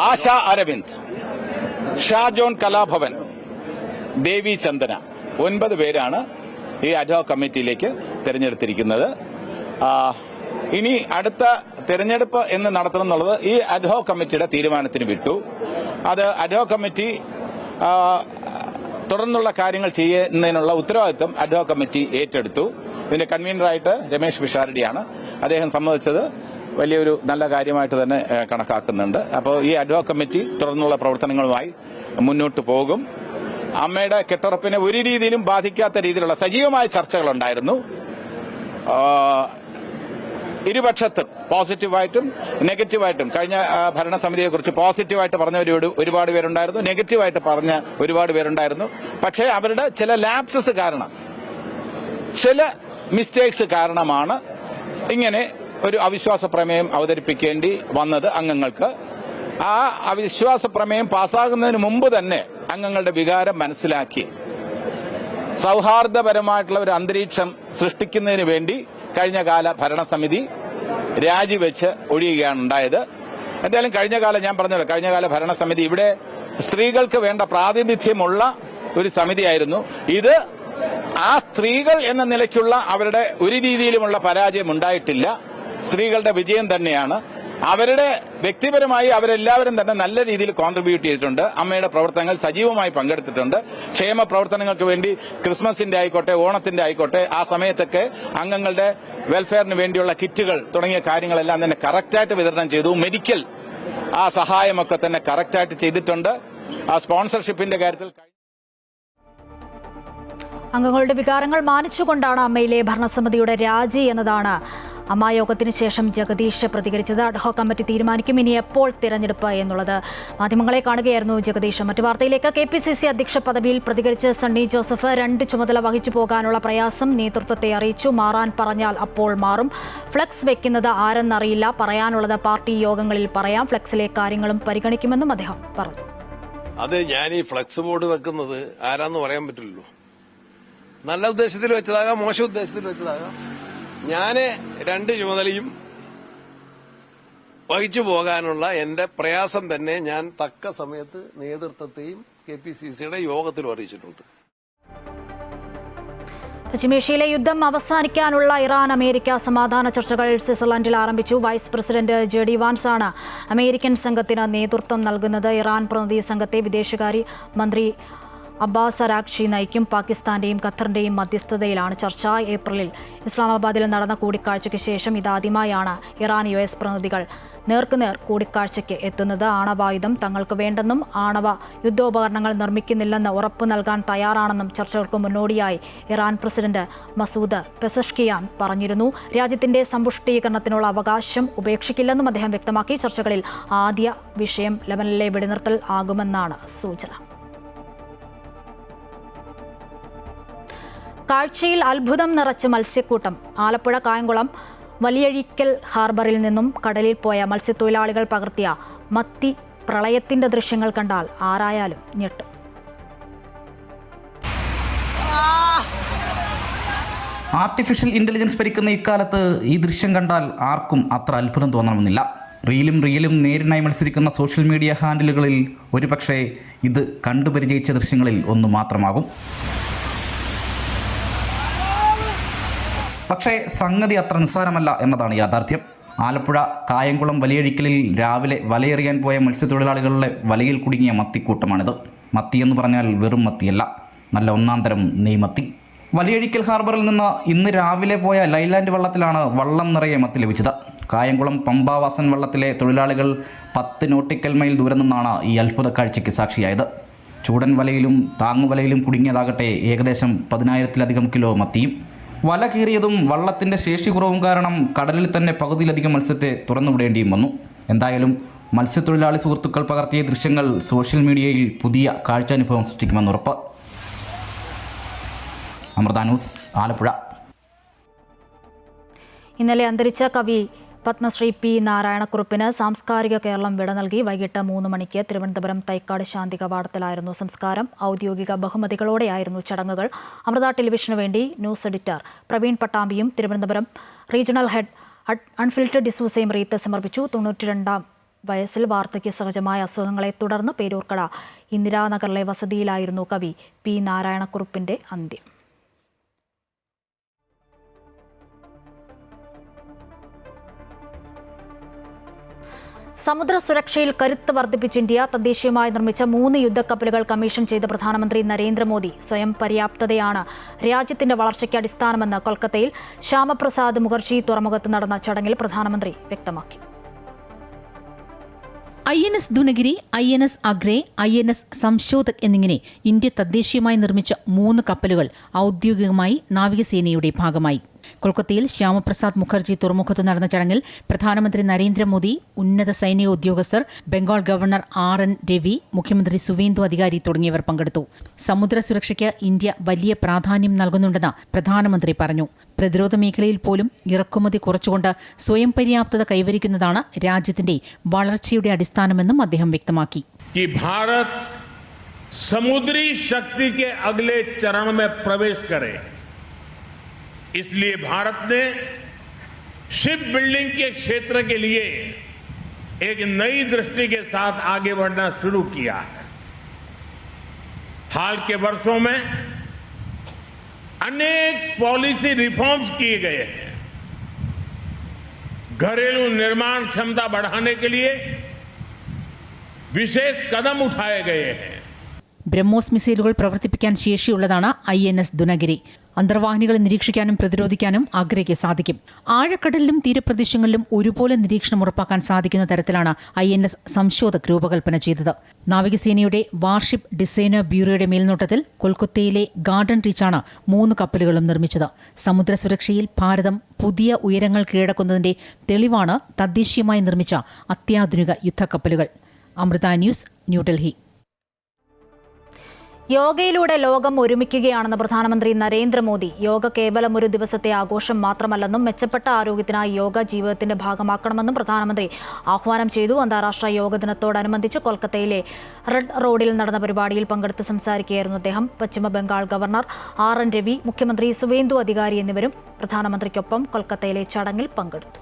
Asha Aravind, Shahjon Kalabhavan, Devi Chandana. 9 പേരാണ് ഈ അഡ്ഹോക് കമ്മിറ്റിയിലേക്ക് തിരഞ്ഞെടുത്തിരിക്കുന്നത്. ഇനി അടുത്ത തെരഞ്ഞെടുപ്പ് എന്ന് നടത്തണം എന്നുള്ളത് ഈ അഡ്ഹോക് കമ്മിറ്റിയുടെ തീരുമാനത്തിന് വിട്ടു. അത് അഡ്ഹോക് കമ്മിറ്റി തുടർന്നുള്ള കാര്യങ്ങൾ ചെയ്യുന്നതിനുള്ള ഉത്തരവാദിത്വം അഡ്ഹോക് കമ്മിറ്റി ഏറ്റെടുത്തു. ഇതിന്റെ കൺവീനറായിട്ട് രമേശ് പിഷാരടിയാണ്. അദ്ദേഹം സമ്മതിച്ചത് വലിയൊരു നല്ല കാര്യമായിട്ട് തന്നെ കണക്കാക്കുന്നുണ്ട്. അപ്പോൾ ഈ അഡ്ഹോക് കമ്മിറ്റി തുടർന്നുള്ള പ്രവർത്തനങ്ങളുമായി മുന്നോട്ട് പോകും. അമ്മയുടെ കെട്ടുറപ്പിനെ ഒരു രീതിയിലും ബാധിക്കാത്ത രീതിയിലുള്ള സജീവമായ ചർച്ചകളുണ്ടായിരുന്നു. ഇരുപക്ഷത്തും പോസിറ്റീവായിട്ടും നെഗറ്റീവായിട്ടും കഴിഞ്ഞ ഭരണസമിതിയെക്കുറിച്ച് പോസിറ്റീവായിട്ട് പറഞ്ഞവർ ഒരുപാട് പേരുണ്ടായിരുന്നു, നെഗറ്റീവായിട്ട് പറഞ്ഞ ഒരുപാട് പേരുണ്ടായിരുന്നു. പക്ഷേ അവരുടെ ചില ലാപ്സസ് കാരണം, ചില മിസ്റ്റേക്സ് കാരണമാണ് ഇങ്ങനെ ഒരു അവിശ്വാസ പ്രമേയം അവതരിപ്പിക്കേണ്ടി വന്നത് അംഗങ്ങൾക്ക്. ആ അവിശ്വാസ പ്രമേയം പാസ്സാകുന്നതിന് മുമ്പ് തന്നെ അംഗങ്ങളുടെ വികാരം മനസ്സിലാക്കി സൗഹാർദ്ദപരമായിട്ടുള്ള ഒരു അന്തരീക്ഷം സൃഷ്ടിക്കുന്നതിന് വേണ്ടി കഴിഞ്ഞകാല ഭരണസമിതി രാജിവെച്ച് ഒഴിയുകയാണ് ഉണ്ടായത്. എന്തായാലും കഴിഞ്ഞകാലം ഞാൻ പറഞ്ഞല്ലോ, കഴിഞ്ഞകാല ഭരണസമിതി ഇവിടെ സ്ത്രീകൾക്ക് വേണ്ട പ്രാതിനിധ്യമുള്ള ഒരു സമിതിയായിരുന്നു. ഇത് ആ സ്ത്രീകൾ എന്ന നിലയ്ക്കുള്ള അവരുടെ ഒരു രീതിയിലുമുള്ള പരാജയം ഉണ്ടായിട്ടില്ല. സ്ത്രീകളുടെ വിജയം തന്നെയാണ്. അവരുടെ വ്യക്തിപരമായി അവരെല്ലാവരും തന്നെ നല്ല രീതിയിൽ കോൺട്രിബ്യൂട്ട് ചെയ്തിട്ടുണ്ട്. അമ്മയുടെ പ്രവർത്തനങ്ങൾ സജീവമായി പങ്കെടുത്തിട്ടുണ്ട്. ക്ഷേമ പ്രവർത്തനങ്ങൾക്ക് വേണ്ടി ക്രിസ്മസിന്റെ ആയിക്കോട്ടെ, ഓണത്തിന്റെ ആയിക്കോട്ടെ, ആ സമയത്തൊക്കെ അംഗങ്ങളുടെ വെൽഫെയറിന് വേണ്ടിയുള്ള കിറ്റുകൾ തുടങ്ങിയ കാര്യങ്ങളെല്ലാം തന്നെ കറക്റ്റായിട്ട് വിതരണം ചെയ്തു. മെഡിക്കൽ ആ സഹായമൊക്കെ തന്നെ കറക്റ്റായിട്ട് ചെയ്തിട്ടുണ്ട്. ആ സ്പോൺസർഷിപ്പിന്റെ കാര്യത്തിൽ അംഗങ്ങളുടെ വികാരങ്ങൾ മാനിച്ചുകൊണ്ടാണ് അമ്മയിലെ ഭരണസമിതിയുടെ രാജി എന്നതാണ് അമ്മായോഗത്തിന് ശേഷം ജഗദീഷ് പ്രതികരിച്ചത്. അഡ്ഹോക് കമ്മിറ്റി തീരുമാനിക്കും ഇനി എപ്പോൾ തിരഞ്ഞെടുപ്പ് എന്നുള്ളത്. മാധ്യമങ്ങളെ കാണുകയായിരുന്നു ജഗദീഷ്. മറ്റു വാർത്തയിലേക്ക്. KPCC അധ്യക്ഷ പദവിയിൽ പ്രതികരിച്ച് സണ്ണി ജോസഫ് 2 ചുമതല വഹിച്ചു പോകാനുള്ള പ്രയാസം നേതൃത്വത്തെ അറിയിച്ചു. മാറാൻ പറഞ്ഞാൽ അപ്പോൾ മാറും. ഫ്ലെക്സ് വെക്കുന്നത് ആരെന്നറിയില്ല, പറയാനുള്ളത് പാർട്ടി യോഗങ്ങളിൽ പറയാം, ഫ്ലെക്സിലെ കാര്യങ്ങളും പരിഗണിക്കുമെന്നും അദ്ദേഹം പറഞ്ഞു. അത് ഞാൻ ഈ ഫ്ലെക്സ് ബോർഡ് വെക്കുന്നത് ആരാന്ന് പറയാൻ പറ്റില്ലല്ലോ. നല്ല ഉദ്ദേശത്തിൽ വെച്ചതാകാം, മോശം ഉദ്ദേശത്തിൽ വെച്ചതാകാം. ഞാന് 2 ചുമതലയും വഹിച്ചു പോകാനുള്ള എന്റെ പ്രയാസം തന്നെ ഞാൻ തക്ക സമയത്ത് നേതൃത്വത്തെയും KPCCയുടെ യോഗത്തിലും അറിയിച്ചിട്ടുണ്ട്. പശ്ചിമേഷ്യയിലെ യുദ്ധം അവസാനിക്കാനുള്ള ഇറാൻ അമേരിക്ക സമാധാന ചർച്ചകൾ സ്വിറ്റ്സർലൻഡിൽ ആരംഭിച്ചു. വൈസ് പ്രസിഡന്റ് JD വാൻസ് ആണ് അമേരിക്കൻ സംഘത്തിന് നേതൃത്വം നൽകുന്നത്. ഇറാൻ പ്രതിനിധി സംഘത്തെ വിദേശകാര്യ മന്ത്രി അബ്ബാസ് അരാഗ്ചി നയിക്കും. പാകിസ്ഥാന്റെയും ഖത്തറിന്റെയും മധ്യസ്ഥതയിലാണ് ചർച്ച. ഏപ്രിലിൽ ഇസ്ലാമാബാദിൽ നടന്ന കൂടിക്കാഴ്ചയ്ക്ക് ശേഷം ഇതാദ്യമായാണ് ഇറാൻ US പ്രതിനിധികൾ നേർക്കുനേർ കൂടിക്കാഴ്ചയ്ക്ക് എത്തുന്നത്. ആണവായുധം തങ്ങൾക്ക് വേണ്ടെന്നും ആണവ യുദ്ധോപകരണങ്ങൾ നിർമ്മിക്കുന്നില്ലെന്ന് ഉറപ്പു നൽകാൻ തയ്യാറാണെന്നും ചർച്ചകൾക്ക് മുന്നോടിയായി ഇറാൻ പ്രസിഡന്റ് മസൂദ് പെസഷ്കിയാൻ പറഞ്ഞിരുന്നു. രാജ്യത്തിന്റെ സമ്പുഷ്ടീകരണത്തിനുള്ള അവകാശം ഉപേക്ഷിക്കില്ലെന്നും അദ്ദേഹം വ്യക്തമാക്കി. ചർച്ചകളിൽ ആദ്യ വിഷയം ലെബനനിലെ വെടിനിർത്തൽ ആകുമെന്നാണ് സൂചന. കാഴ്ചയിൽ അത്ഭുതം നിറച്ച് മത്സ്യക്കൂട്ടം. ആലപ്പുഴ കായംകുളം വലിയഴിക്കൽ ഹാർബറിൽ നിന്നും കടലിൽ പോയ മത്സ്യത്തൊഴിലാളികൾ പകർത്തിയ മത്തി പ്രളയത്തിന്റെ ദൃശ്യങ്ങൾ കണ്ടാൽ ആരായാലും ഞെട്ടും. ആർട്ടിഫിഷ്യൽ ഇന്റലിജൻസ് ഭരിക്കുന്ന ഇക്കാലത്ത് ഈ ദൃശ്യം കണ്ടാൽ ആർക്കും അത്ര അത്ഭുതം തോന്നണമെന്നില്ല. റീലും റിയലും നേരിനായി മത്സരിക്കുന്ന സോഷ്യൽ മീഡിയ ഹാൻഡിലുകളിൽ ഒരുപക്ഷെ ഇത് കണ്ടുപരിചയിച്ച ദൃശ്യങ്ങളിൽ ഒന്ന് മാത്രമാകും. പക്ഷേ സംഗതി അത്ര നിസ്സാരമല്ല എന്നതാണ് യാഥാർത്ഥ്യം. ആലപ്പുഴ കായംകുളം വലിയഴിക്കലിൽ രാവിലെ വലയെറിയാൻ പോയ മത്സ്യത്തൊഴിലാളികളുടെ വലയിൽ കുടുങ്ങിയ മത്തിക്കൂട്ടമാണിത്. മത്തി എന്ന് പറഞ്ഞാൽ വെറും മത്തിയല്ല, നല്ല ഒന്നാം തരം നെയ്മത്തി. വലിയഴിക്കൽ ഹാർബറിൽ നിന്ന് ഇന്ന് രാവിലെ പോയ ലൈലാൻഡ് വള്ളത്തിലാണ് വള്ളം നിറയെ മത്തി ലഭിച്ചത്. കായംകുളം പമ്പാവാസൻ വള്ളത്തിലെ തൊഴിലാളികൾ 10 നോട്ടിക്കൽ മൈൽ ദൂരെ നിന്നാണ് ഈ അത്ഭുത കാഴ്ചയ്ക്ക് സാക്ഷിയായത്. ചൂടൻ വലയിലും താങ്ങുവലയിലും കുടുങ്ങിയതാകട്ടെ ഏകദേശം 10,000-ലധികം കിലോ മത്തിയും. വല കീറിയതും വള്ളത്തിൻ്റെ ശേഷി കുറവും കാരണം കടലിൽ തന്നെ പകുതിയിലധികം മത്സ്യത്തെ തുറന്നുവിടേണ്ടിയും വന്നു. എന്തായാലും മത്സ്യത്തൊഴിലാളി സുഹൃത്തുക്കൾ പകർത്തിയ ദൃശ്യങ്ങൾ സോഷ്യൽ മീഡിയയിൽ പുതിയ കാഴ്ചാനുഭവം സൃഷ്ടിക്കുമെന്നുറപ്പ്. അമൃത ന്യൂസ്, ആലപ്പുഴ. ഇന്നലെ അന്തരിച്ച കവി പത്മശ്രീ P. നാരായണക്കുറുപ്പിന് സാംസ്കാരിക കേരളം വിട നൽകി. വൈകിട്ട് 3 മണിക്ക് തിരുവനന്തപുരം തൈക്കാട് ശാന്തി കവാടത്തിലായിരുന്നു സംസ്കാരം. ഔദ്യോഗിക ബഹുമതികളോടെയായിരുന്നു ചടങ്ങുകൾ. അമൃത ടെലിവിഷനു വേണ്ടി ന്യൂസ് എഡിറ്റർ പ്രവീൺ പട്ടാമ്പിയും തിരുവനന്തപുരം റീജിയണൽ ഹെഡ് അൺഫിൽറ്റഡ് ഡിസൂസയും റീത്ത് സമർപ്പിച്ചു. 92-ാം വയസ്സിൽ വാർദ്ധക്യ സഹജമായ അസുഖങ്ങളെ തുടർന്ന് പേരൂർക്കട ഇന്ദിരാനഗറിലെ വസതിയിലായിരുന്നു കവി P. നാരായണക്കുറുപ്പിന്റെ അന്ത്യം. സമുദ്ര സുരക്ഷയിൽ കരുത്ത് വർദ്ധിപ്പിച്ച് ഇന്ത്യ തദ്ദേശീയമായി നിർമ്മിച്ച 3 യുദ്ധക്കപ്പലുകൾ കമ്മീഷൻ ചെയ്ത പ്രധാനമന്ത്രി നരേന്ദ്രമോദി. സ്വയം പര്യാപ്തതയാണ് രാജ്യത്തിന്റെ വളർച്ചയ്ക്ക് അടിസ്ഥാനമെന്ന് കൊൽക്കത്തയിൽ ശ്യാമപ്രസാദ് മുഖർജി തുറമുഖത്ത് നടന്ന ചടങ്ങിൽ പ്രധാനമന്ത്രി വ്യക്തമാക്കി. INS Dunagiri, INS Agre, INS Sanshodhak എന്നിങ്ങനെ ഇന്ത്യ തദ്ദേശീയമായി നിർമ്മിച്ച 3 കപ്പലുകൾ ഔദ്യോഗികമായി നാവികസേനയുടെ ഭാഗമായി. കൊൽക്കത്തയിൽ ശ്യാമപ്രസാദ് മുഖർജി തുറമുഖത്ത് നടന്ന ചടങ്ങിൽ പ്രധാനമന്ത്രി നരേന്ദ്രമോദി, ഉന്നത സൈനിക ഉദ്യോഗസ്ഥർ, ബംഗാൾ ഗവർണർ RN രവി, മുഖ്യമന്ത്രി സുവേന്ദു അധികാരി തുടങ്ങിയവർ പങ്കെടുത്തു. സമുദ്ര സുരക്ഷയ്ക്ക് ഇന്ത്യ വലിയ പ്രാധാന്യം നൽകുന്നുണ്ടെന്ന് പ്രധാനമന്ത്രി പറഞ്ഞു. പ്രതിരോധ മേഖലയിൽ പോലും ഇറക്കുമതി കുറച്ചുകൊണ്ട് സ്വയം പര്യാപ്തത കൈവരിക്കുന്നതാണ് രാജ്യത്തിന്റെ വളർച്ചയുടെ അടിസ്ഥാനമെന്നും അദ്ദേഹം വ്യക്തമാക്കി. ഭാരത് സമുദ്രി ശക്തിക്ക് അഗ്ലേ ചरण में प्रवेश करे, इसलिए भारत ने शिप बिल्डिंग के क्षेत्र के लिए एक नई दृष्टि के साथ आगे बढ़ना शुरू किया है. हाल के वर्षों में अनेक पॉलिसी रिफॉर्म्स किए गए हैं. घरेलू निर्माण क्षमता बढ़ाने के लिए विशेष कदम उठाए गए हैं. ബ്രഹ്മോസ് മിസൈലുകൾ പ്രവർത്തിപ്പിക്കാൻ ശേഷിയുള്ളതാണ് INS ദുനഗിരി. അന്തർവാഹിനികളെ നിരീക്ഷിക്കാനും പ്രതിരോധിക്കാനും ആഗ്രയ്ക്ക് സാധിക്കും. ആഴക്കടലിലും തീരപ്രദേശങ്ങളിലും ഒരുപോലെ നിരീക്ഷണം ഉറപ്പാക്കാൻ സാധിക്കുന്ന തരത്തിലാണ് INS സംശോധക് രൂപകൽപ്പന ചെയ്തത്. നാവികസേനയുടെ വാർഷിപ്പ് ഡിസൈനർ ബ്യൂറോയുടെ മേൽനോട്ടത്തിൽ കൊൽക്കത്തയിലെ ഗാർഡൻ റീച്ചാണ് 3 കപ്പലുകളും നിർമ്മിച്ചത്. സമുദ്ര സുരക്ഷയിൽ ഭാരതം പുതിയ ഉയരങ്ങൾ കീഴടക്കുന്നതിന്റെ തെളിവാണ് തദ്ദേശീയമായി നിർമ്മിച്ച അത്യാധുനിക യുദ്ധക്കപ്പലുകൾ. അമൃത ന്യൂസ്, ന്യൂഡൽഹി. യോഗയിലൂടെ ലോകം ഒരുമിക്കുകയാണെന്ന് പ്രധാനമന്ത്രി നരേന്ദ്രമോദി. യോഗ കേവലം ഒരു ദിവസത്തെ ആഘോഷം മാത്രമല്ലെന്നും മെച്ചപ്പെട്ട ആരോഗ്യത്തിനായി യോഗ ജീവിതത്തിന്റെ ഭാഗമാക്കണമെന്നും പ്രധാനമന്ത്രി ആഹ്വാനം ചെയ്തു. അന്താരാഷ്ട്ര യോഗ ദിനത്തോടനുബന്ധിച്ച് കൊൽക്കത്തയിലെ റെഡ് റോഡിൽ നടന്ന പരിപാടിയിൽ പങ്കെടുത്ത് സംസാരിക്കുകയായിരുന്നു അദ്ദേഹം. പശ്ചിമ ബംഗാൾ ഗവർണർ RN രവി, മുഖ്യമന്ത്രി സുവേന്ദു അധികാരി എന്നിവരും പ്രധാനമന്ത്രിക്കൊപ്പം കൊൽക്കത്തയിലെ ചടങ്ങിൽ പങ്കെടുത്തു.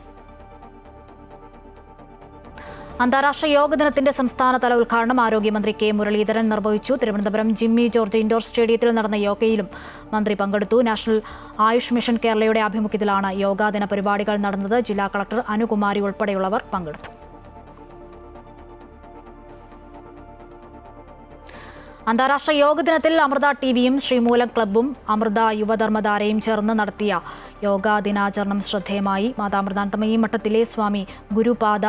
അന്താരാഷ്ട്ര യോഗ ദിനത്തിന്റെ സംസ്ഥാനതല ഉദ്ഘാടനം ആരോഗ്യമന്ത്രി K മുരളീധരൻ നിർവഹിച്ചു. തിരുവനന്തപുരം ജിമ്മി ജോർജ് ഇൻഡോർ സ്റ്റേഡിയത്തിൽ നടന്ന യോഗയിലും മന്ത്രി പങ്കെടുത്തു. നാഷണൽ ആയുഷ് മിഷൻ കേരളയുടെ ആഭിമുഖ്യത്തിലാണ് യോഗാ ദിന പരിപാടികൾ നടന്നത്. ജില്ലാ കളക്ടർ അനുകുമാരി ഉൾപ്പെടെയുള്ളവർ പങ്കെടുത്തു. അന്താരാഷ്ട്ര യോഗ ദിനത്തിൽ അമൃത TVയും ശ്രീമൂലം ക്ലബ്ബും അമൃത യുവധർമ്മധാരയും ചേർന്ന് നടത്തിയ യോഗാ ദിനാചരണം ശ്രദ്ധേയമായി. മാതാമൃതാനന്ദമയി മഠത്തിലെ സ്വാമി ഗുരുപാദ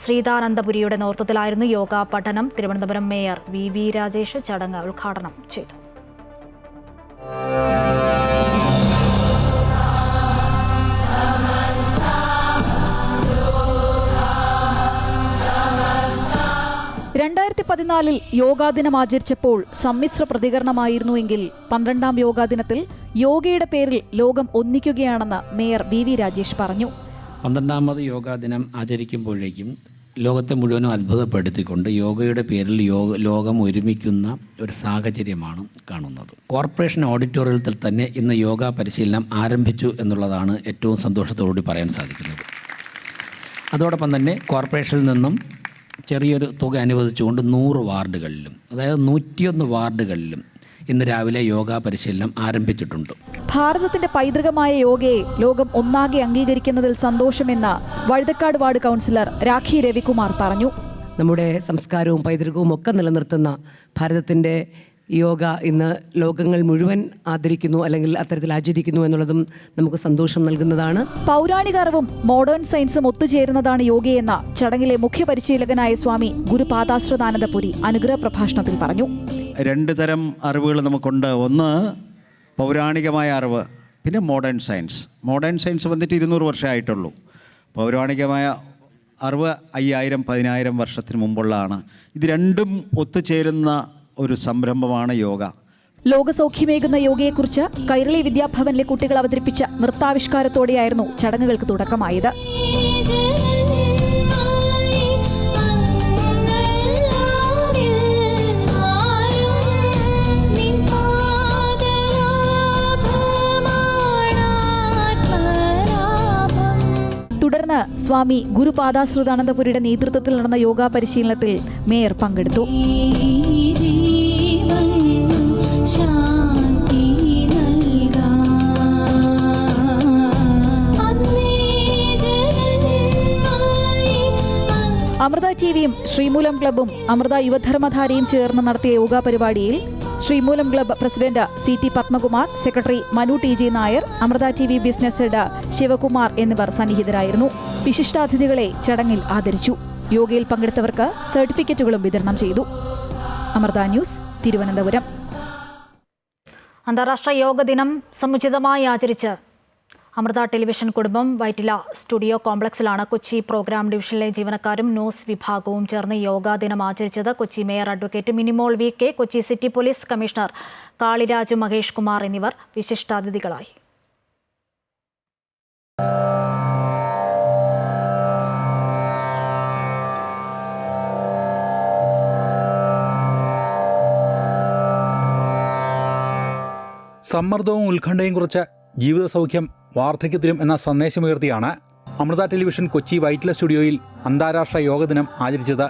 ശ്രീതാനന്ദപുരിയുടെ നേതൃത്വത്തിലായിരുന്നു യോഗാ പഠനം. തിരുവനന്തപുരം മേയർ VV രാജേഷ് ചടങ്ങ് ഉദ്ഘാടനം ചെയ്തു. ിൽ യോഗാ ദിനം ആചരിച്ചപ്പോൾ സമ്മിശ്ര പ്രതികരണമായിരുന്നുവെങ്കിൽ 12ാം യോഗാ ദിനത്തിൽ യോഗയുടെ പേരിൽ ലോകം ഒന്നിക്കുകയാണെന്ന് മേയർ VV രാജേഷ് പറഞ്ഞു. 12ാമത് യോഗാ ദിനം ആചരിക്കുമ്പോഴേക്കും ലോകത്തെ മുഴുവനും അത്ഭുതപ്പെടുത്തിക്കൊണ്ട് യോഗയുടെ പേരിൽ ലോകം ഒരുമിക്കുന്ന ഒരു സാഹചര്യമാണ് കാണുന്നത്. കോർപ്പറേഷൻ ഓഡിറ്റോറിയത്തിൽ തന്നെ ഇന്ന് യോഗ പരിശീലനം ആരംഭിച്ചു എന്നുള്ളതാണ് ഏറ്റവും സന്തോഷത്തോടുകൂടി പറയാൻ സാധിക്കുന്നത്. അതോടൊപ്പം തന്നെ കോർപ്പറേഷനിൽ നിന്നും ചെറിയൊരു തുക അനുവദിച്ചുകൊണ്ട് 100 വാർഡുകളിലും, അതായത് 101 വാർഡുകളിലും ഇന്ന് രാവിലെ യോഗ പരിശീലനം ആരംഭിച്ചിട്ടുണ്ട്. ഭാരതത്തിന്റെ പൈതൃകമായ യോഗയെ ലോകം ഒന്നാകെ അംഗീകരിക്കുന്നതിൽ സന്തോഷമെന്ന് വഴുതക്കാട് വാർഡ് കൗൺസിലർ രാഖി രവികുമാർ പറഞ്ഞു. നമ്മുടെ സംസ്കാരവും പൈതൃകവും ഒക്കെ നിലനിർത്തുന്ന ഭാരതത്തിന്റെ യോഗ ഇന്ന് ലോകങ്ങൾ മുഴുവൻ ആദരിക്കുന്നു, അല്ലെങ്കിൽ അത്തരത്തിൽ ആചരിക്കുന്നു എന്നുള്ളതും നമുക്ക് സന്തോഷം നൽകുന്നതാണ്. പൗരാണിക അറിവും മോഡേൺ സയൻസും ഒത്തുചേരുന്നതാണ് യോഗയെന്ന ചടങ്ങിലെ മുഖ്യ പരിശീലകനായ സ്വാമി ഗുരുപാദാശ്രതാനന്ദപുരി അനുഗ്രഹ പ്രഭാഷണത്തിൽ പറഞ്ഞു. 2 തരം അറിവുകൾ നമുക്കുണ്ട്. ഒന്ന് പൗരാണികമായ അറിവ്, പിന്നെ മോഡേൺ സയൻസ്. മോഡേൺ സയൻസ് വന്നിട്ട് 200 വർഷമായിട്ടുള്ളൂ. പൗരാണികമായ അറിവ് 5000-10000 വർഷത്തിന് മുമ്പുള്ളതാണ്. ഇത് രണ്ടും ഒത്തുചേരുന്ന ഒരു സംരംഭമാണ് യോഗ. ലോകസൗഖ്യമേകുന്ന യോഗയെക്കുറിച്ച് കൈരളി വിദ്യാഭവനിലെ കുട്ടികൾ അവതരിപ്പിച്ച നൃത്താവിഷ്കാരത്തോടെയായിരുന്നു ചടങ്ങുകൾക്ക് തുടക്കമായത്. തുടർന്ന് സ്വാമി ഗുരുപാദാശ്രിതാനന്ദപുരിയുടെ നേതൃത്വത്തിൽ നടന്ന യോഗാ പരിശീലനത്തിൽ മേയർ പങ്കെടുത്തു. അമൃത TVയും ശ്രീമൂലം ക്ലബ്ബും അമൃത യുവധർമ്മധാരയും ചേർന്ന് നടത്തിയ യോഗാ പരിപാടിയിൽ Sreemoolam club president CT Padmakumar, secretary Manu TG Nair, Amrita TV business head Sivakumar എന്നിവർ സന്നിഹിതരായിരുന്നു. വിശിഷ്ടാതിഥികളെ ചടങ്ങിൽ ആദരിച്ചു. യോഗയിൽ പങ്കെടുത്തവർക്ക് സർട്ടിഫിക്കറ്റുകളും വിതരണം ചെയ്തു. അമൃത ന്യൂസ്, തിരുവനന്തപുരം. അന്താരാഷ്ട്ര യോഗ ദിനം സമുചിതമായി ആചരിച്ച് അമൃത ടെലിവിഷൻ കുടുംബം വൈറ്റില സ്റ്റുഡിയോ കോംപ്ലക്സിലാണ് കൊച്ചി പ്രോഗ്രാം ഡിവിഷനിലെ ജീവനക്കാരും ന്യൂസ് വിഭാഗവും ചേർന്ന് യോഗാ ദിനം ആചരിച്ചത്. Kochi mayor advocate Minimol VK, Kochi city police commissioner Kaliraj Mahesh Kumar എന്നിവർ വിശിഷ്ടാതിഥികളായി. സമ്മർദ്ദവും ഉത്കണ്ഠയും കുറച്ച് ജീവിത സൗഖ്യം വാർദ്ധക്യത്തിലും എന്ന സന്ദേശമുയർത്തിയാണ് അമൃത ടെലിവിഷൻ കൊച്ചി വൈറ്റില സ്റ്റുഡിയോയിൽ അന്താരാഷ്ട്ര യോഗ ദിനം ആചരിച്ചത്.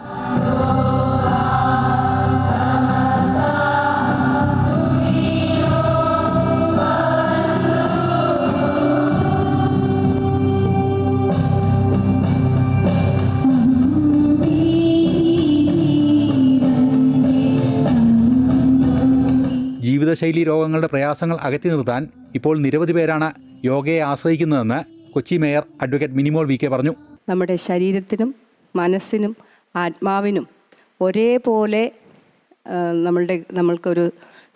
ജീവിതശൈലി രോഗങ്ങളുടെ പ്രയാസങ്ങൾ അകറ്റി നിർത്താൻ ഇപ്പോൾ നിരവധി പേരാണ് യോഗയെ ആശ്രയിക്കുന്നതെന്ന് Kochi mayor advocate Minimol V K പറഞ്ഞു. നമ്മുടെ ശരീരത്തിനും മനസ്സിനും ആത്മാവിനും ഒരേപോലെ നമ്മൾക്കൊരു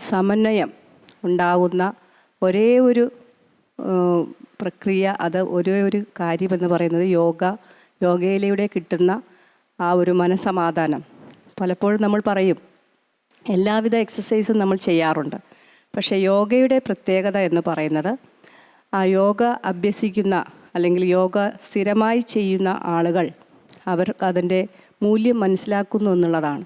സമന്വയം ഉണ്ടാകുന്ന ഒരേ ഒരു പ്രക്രിയ, അത് ഒരേ ഒരു കാര്യമെന്ന് പറയുന്നത് യോഗയിലൂടെ കിട്ടുന്ന ആ ഒരു മനസമാധാനം. പലപ്പോഴും നമ്മൾ പറയും എല്ലാവിധ എക്സസൈസും നമ്മൾ ചെയ്യാറുണ്ട്, പക്ഷേ യോഗയുടെ പ്രത്യേകത എന്ന് പറയുന്നത് ആ യോഗ അഭ്യസിക്കുന്ന അല്ലെങ്കിൽ യോഗ സ്ഥിരമായി ചെയ്യുന്ന ആളുകൾ അവർക്ക് അതിൻ്റെ മൂല്യം മനസ്സിലാക്കുന്നു എന്നുള്ളതാണ്.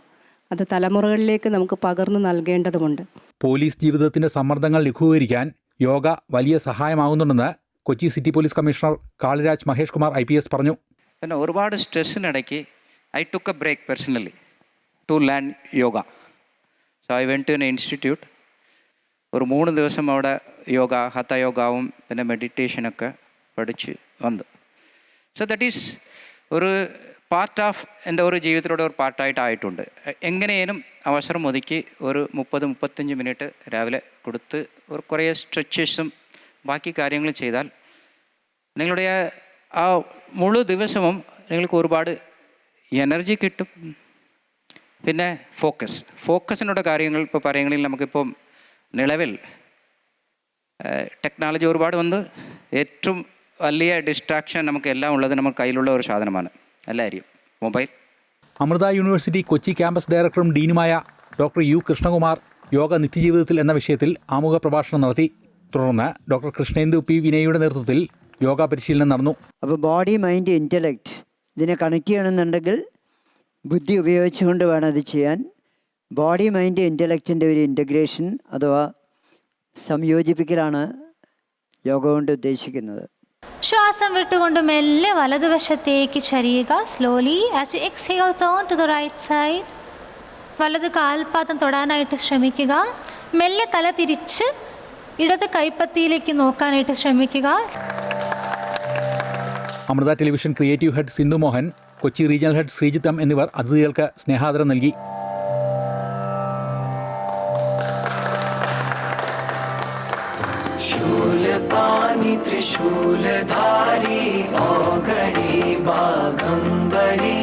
അത് തലമുറകളിലേക്ക് നമുക്ക് പകർന്നു നൽകേണ്ടതുണ്ട്. പോലീസ് ജീവിതത്തിന്റെ സമ്മർദ്ദങ്ങൾ ലഘൂകരിക്കാൻ യോഗ വലിയ സഹായമാകുന്നുണ്ടെന്ന് Kochi city police commissioner Kaliraj Mahesh Kumar IPS പറഞ്ഞു. പിന്നെ ഒരുപാട് സ്ട്രെസ്സിനിടയ്ക്ക് I took a break personally to learn yoga. So I went to an institute. ഒരു 3 ദിവസം അവിടെ യോഗ, ഹത്ത യോഗവും പിന്നെ മെഡിറ്റേഷനൊക്കെ പഠിച്ച് വന്നു. സോ ദാറ്റ് ഈസ് ഒരു പാർട്ട് ഓഫ് എൻ്റെ ഒരു ജീവിതത്തിലൂടെ ഒരു പാർട്ടായിട്ടായിട്ടുണ്ട്. എങ്ങനെയും അവസരം ഒതുക്കി ഒരു 30-35 മിനിറ്റ് രാവിലെ കൊടുത്ത് ഒരു കുറേ സ്ട്രെച്ചസും ബാക്കി കാര്യങ്ങളും ചെയ്താൽ നിങ്ങളുടെ ആ മുഴു ദിവസവും നിങ്ങൾക്ക് ഒരുപാട് എനർജി കിട്ടും. പിന്നെ ഫോക്കസിനുള്ള കാര്യങ്ങൾ ഇപ്പോൾ പറയുകയാണെങ്കിൽ നമുക്കിപ്പം നിലവിൽ ടെക്നോളജി ഒരുപാട് വന്ന് ഏറ്റവും വലിയ ഡിസ്ട്രാക്ഷൻ നമുക്ക് എല്ലാം ഉള്ളത് നമ്മുടെ കയ്യിലുള്ള ഒരു സാധനമാണ്, എല്ലാവരും mobile. Amrita university Kochi campus ഡയറക്ടറും ഡീനുമായ ഡോക്ടർ U കൃഷ്ണകുമാർ യോഗ നിത്യജീവിതത്തിൽ എന്ന വിഷയത്തിൽ ആമുഖ പ്രഭാഷണം നടത്തി. തുടർന്ന് ഡോക്ടർ കൃഷ്ണേന്ദു P വിനയുടെ നേതൃത്വത്തിൽ യോഗ പരിശീലനം നടന്നു. അപ്പോൾ ബോഡി, മൈൻഡ്, ഇൻ്റലക്റ്റ് ഇതിനെ കണക്ട് ചെയ്യണമെന്നുണ്ടെങ്കിൽ ബുദ്ധി ഉപയോഗിച്ചുകൊണ്ട് വേണം അത് ചെയ്യാൻ. ബോഡി, മൈൻഡ്, ഇൻ്റലക്റ്റിൻ്റെ ഒരു ഇൻ്റഗ്രേഷൻ അഥവാ സംയോജിപ്പിക്കലാണ് യോഗ കൊണ്ട് ഉദ്ദേശിക്കുന്നത്. ശ്വാസം വിട്ടുകൊണ്ട് മെല്ലെ വലതുവശത്തേക്ക് ചരിയുക. Slowly as you exhale turn to the right side. വലത് കാൽപാദം തൊടാനായിട്ട് ശ്രമിക്കുക. മെല്ലെ തല തിരിച്ച് ഇടത് കൈപ്പത്തിയിലേക്ക് നോക്കാനായിട്ട് ശ്രമിക്കുക. Amrita television creative head Sindhu Mohan, Kochi regional head Sreejith M എന്നിവർ അതിഥികൾക്ക് സ്നേഹാദരം നൽകി. शूलपाणि त्रिशूलधारी औघड़ी बाघंबरी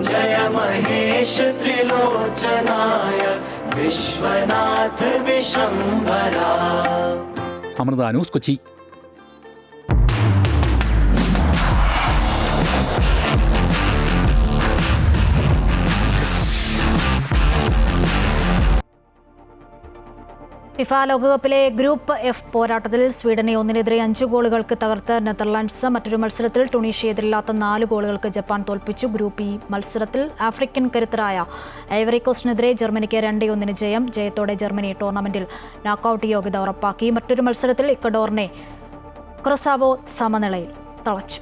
जय महेश त्रिलोचनाय विश्वनाथ विशंभरा. അമൃത ന്യൂസ് കൊച്ചി. ഫിഫ ലോകകപ്പിലെ ഗ്രൂപ്പ് F പോരാട്ടത്തിൽ സ്വീഡനെ 1-നെതിരെ 5 ഗോളുകൾക്ക് തകർത്ത് നെതർലാൻഡ്സ്. മറ്റൊരു മത്സരത്തിൽ ടുണീഷ്യയെതിരില്ലാത്ത 4 ഗോളുകൾക്ക് ജപ്പാൻ തോൽപ്പിച്ചു. ഗ്രൂപ്പ് E മത്സരത്തിൽ ആഫ്രിക്കൻ കരുത്തരായ ഐവറി കോസ്റ്റിനെതിരെ ജർമ്മനിക്ക് 2-1 ജയം. ജയത്തോടെ ജർമ്മനി ടൂർണമെന്റിൽ നോക്കൌട്ട് യോഗ്യത ഉറപ്പാക്കി. മറ്റൊരു മത്സരത്തിൽ ഇക്വഡോറിനെ ക്രൊസാവോ സമനിലയിൽ തളച്ചു.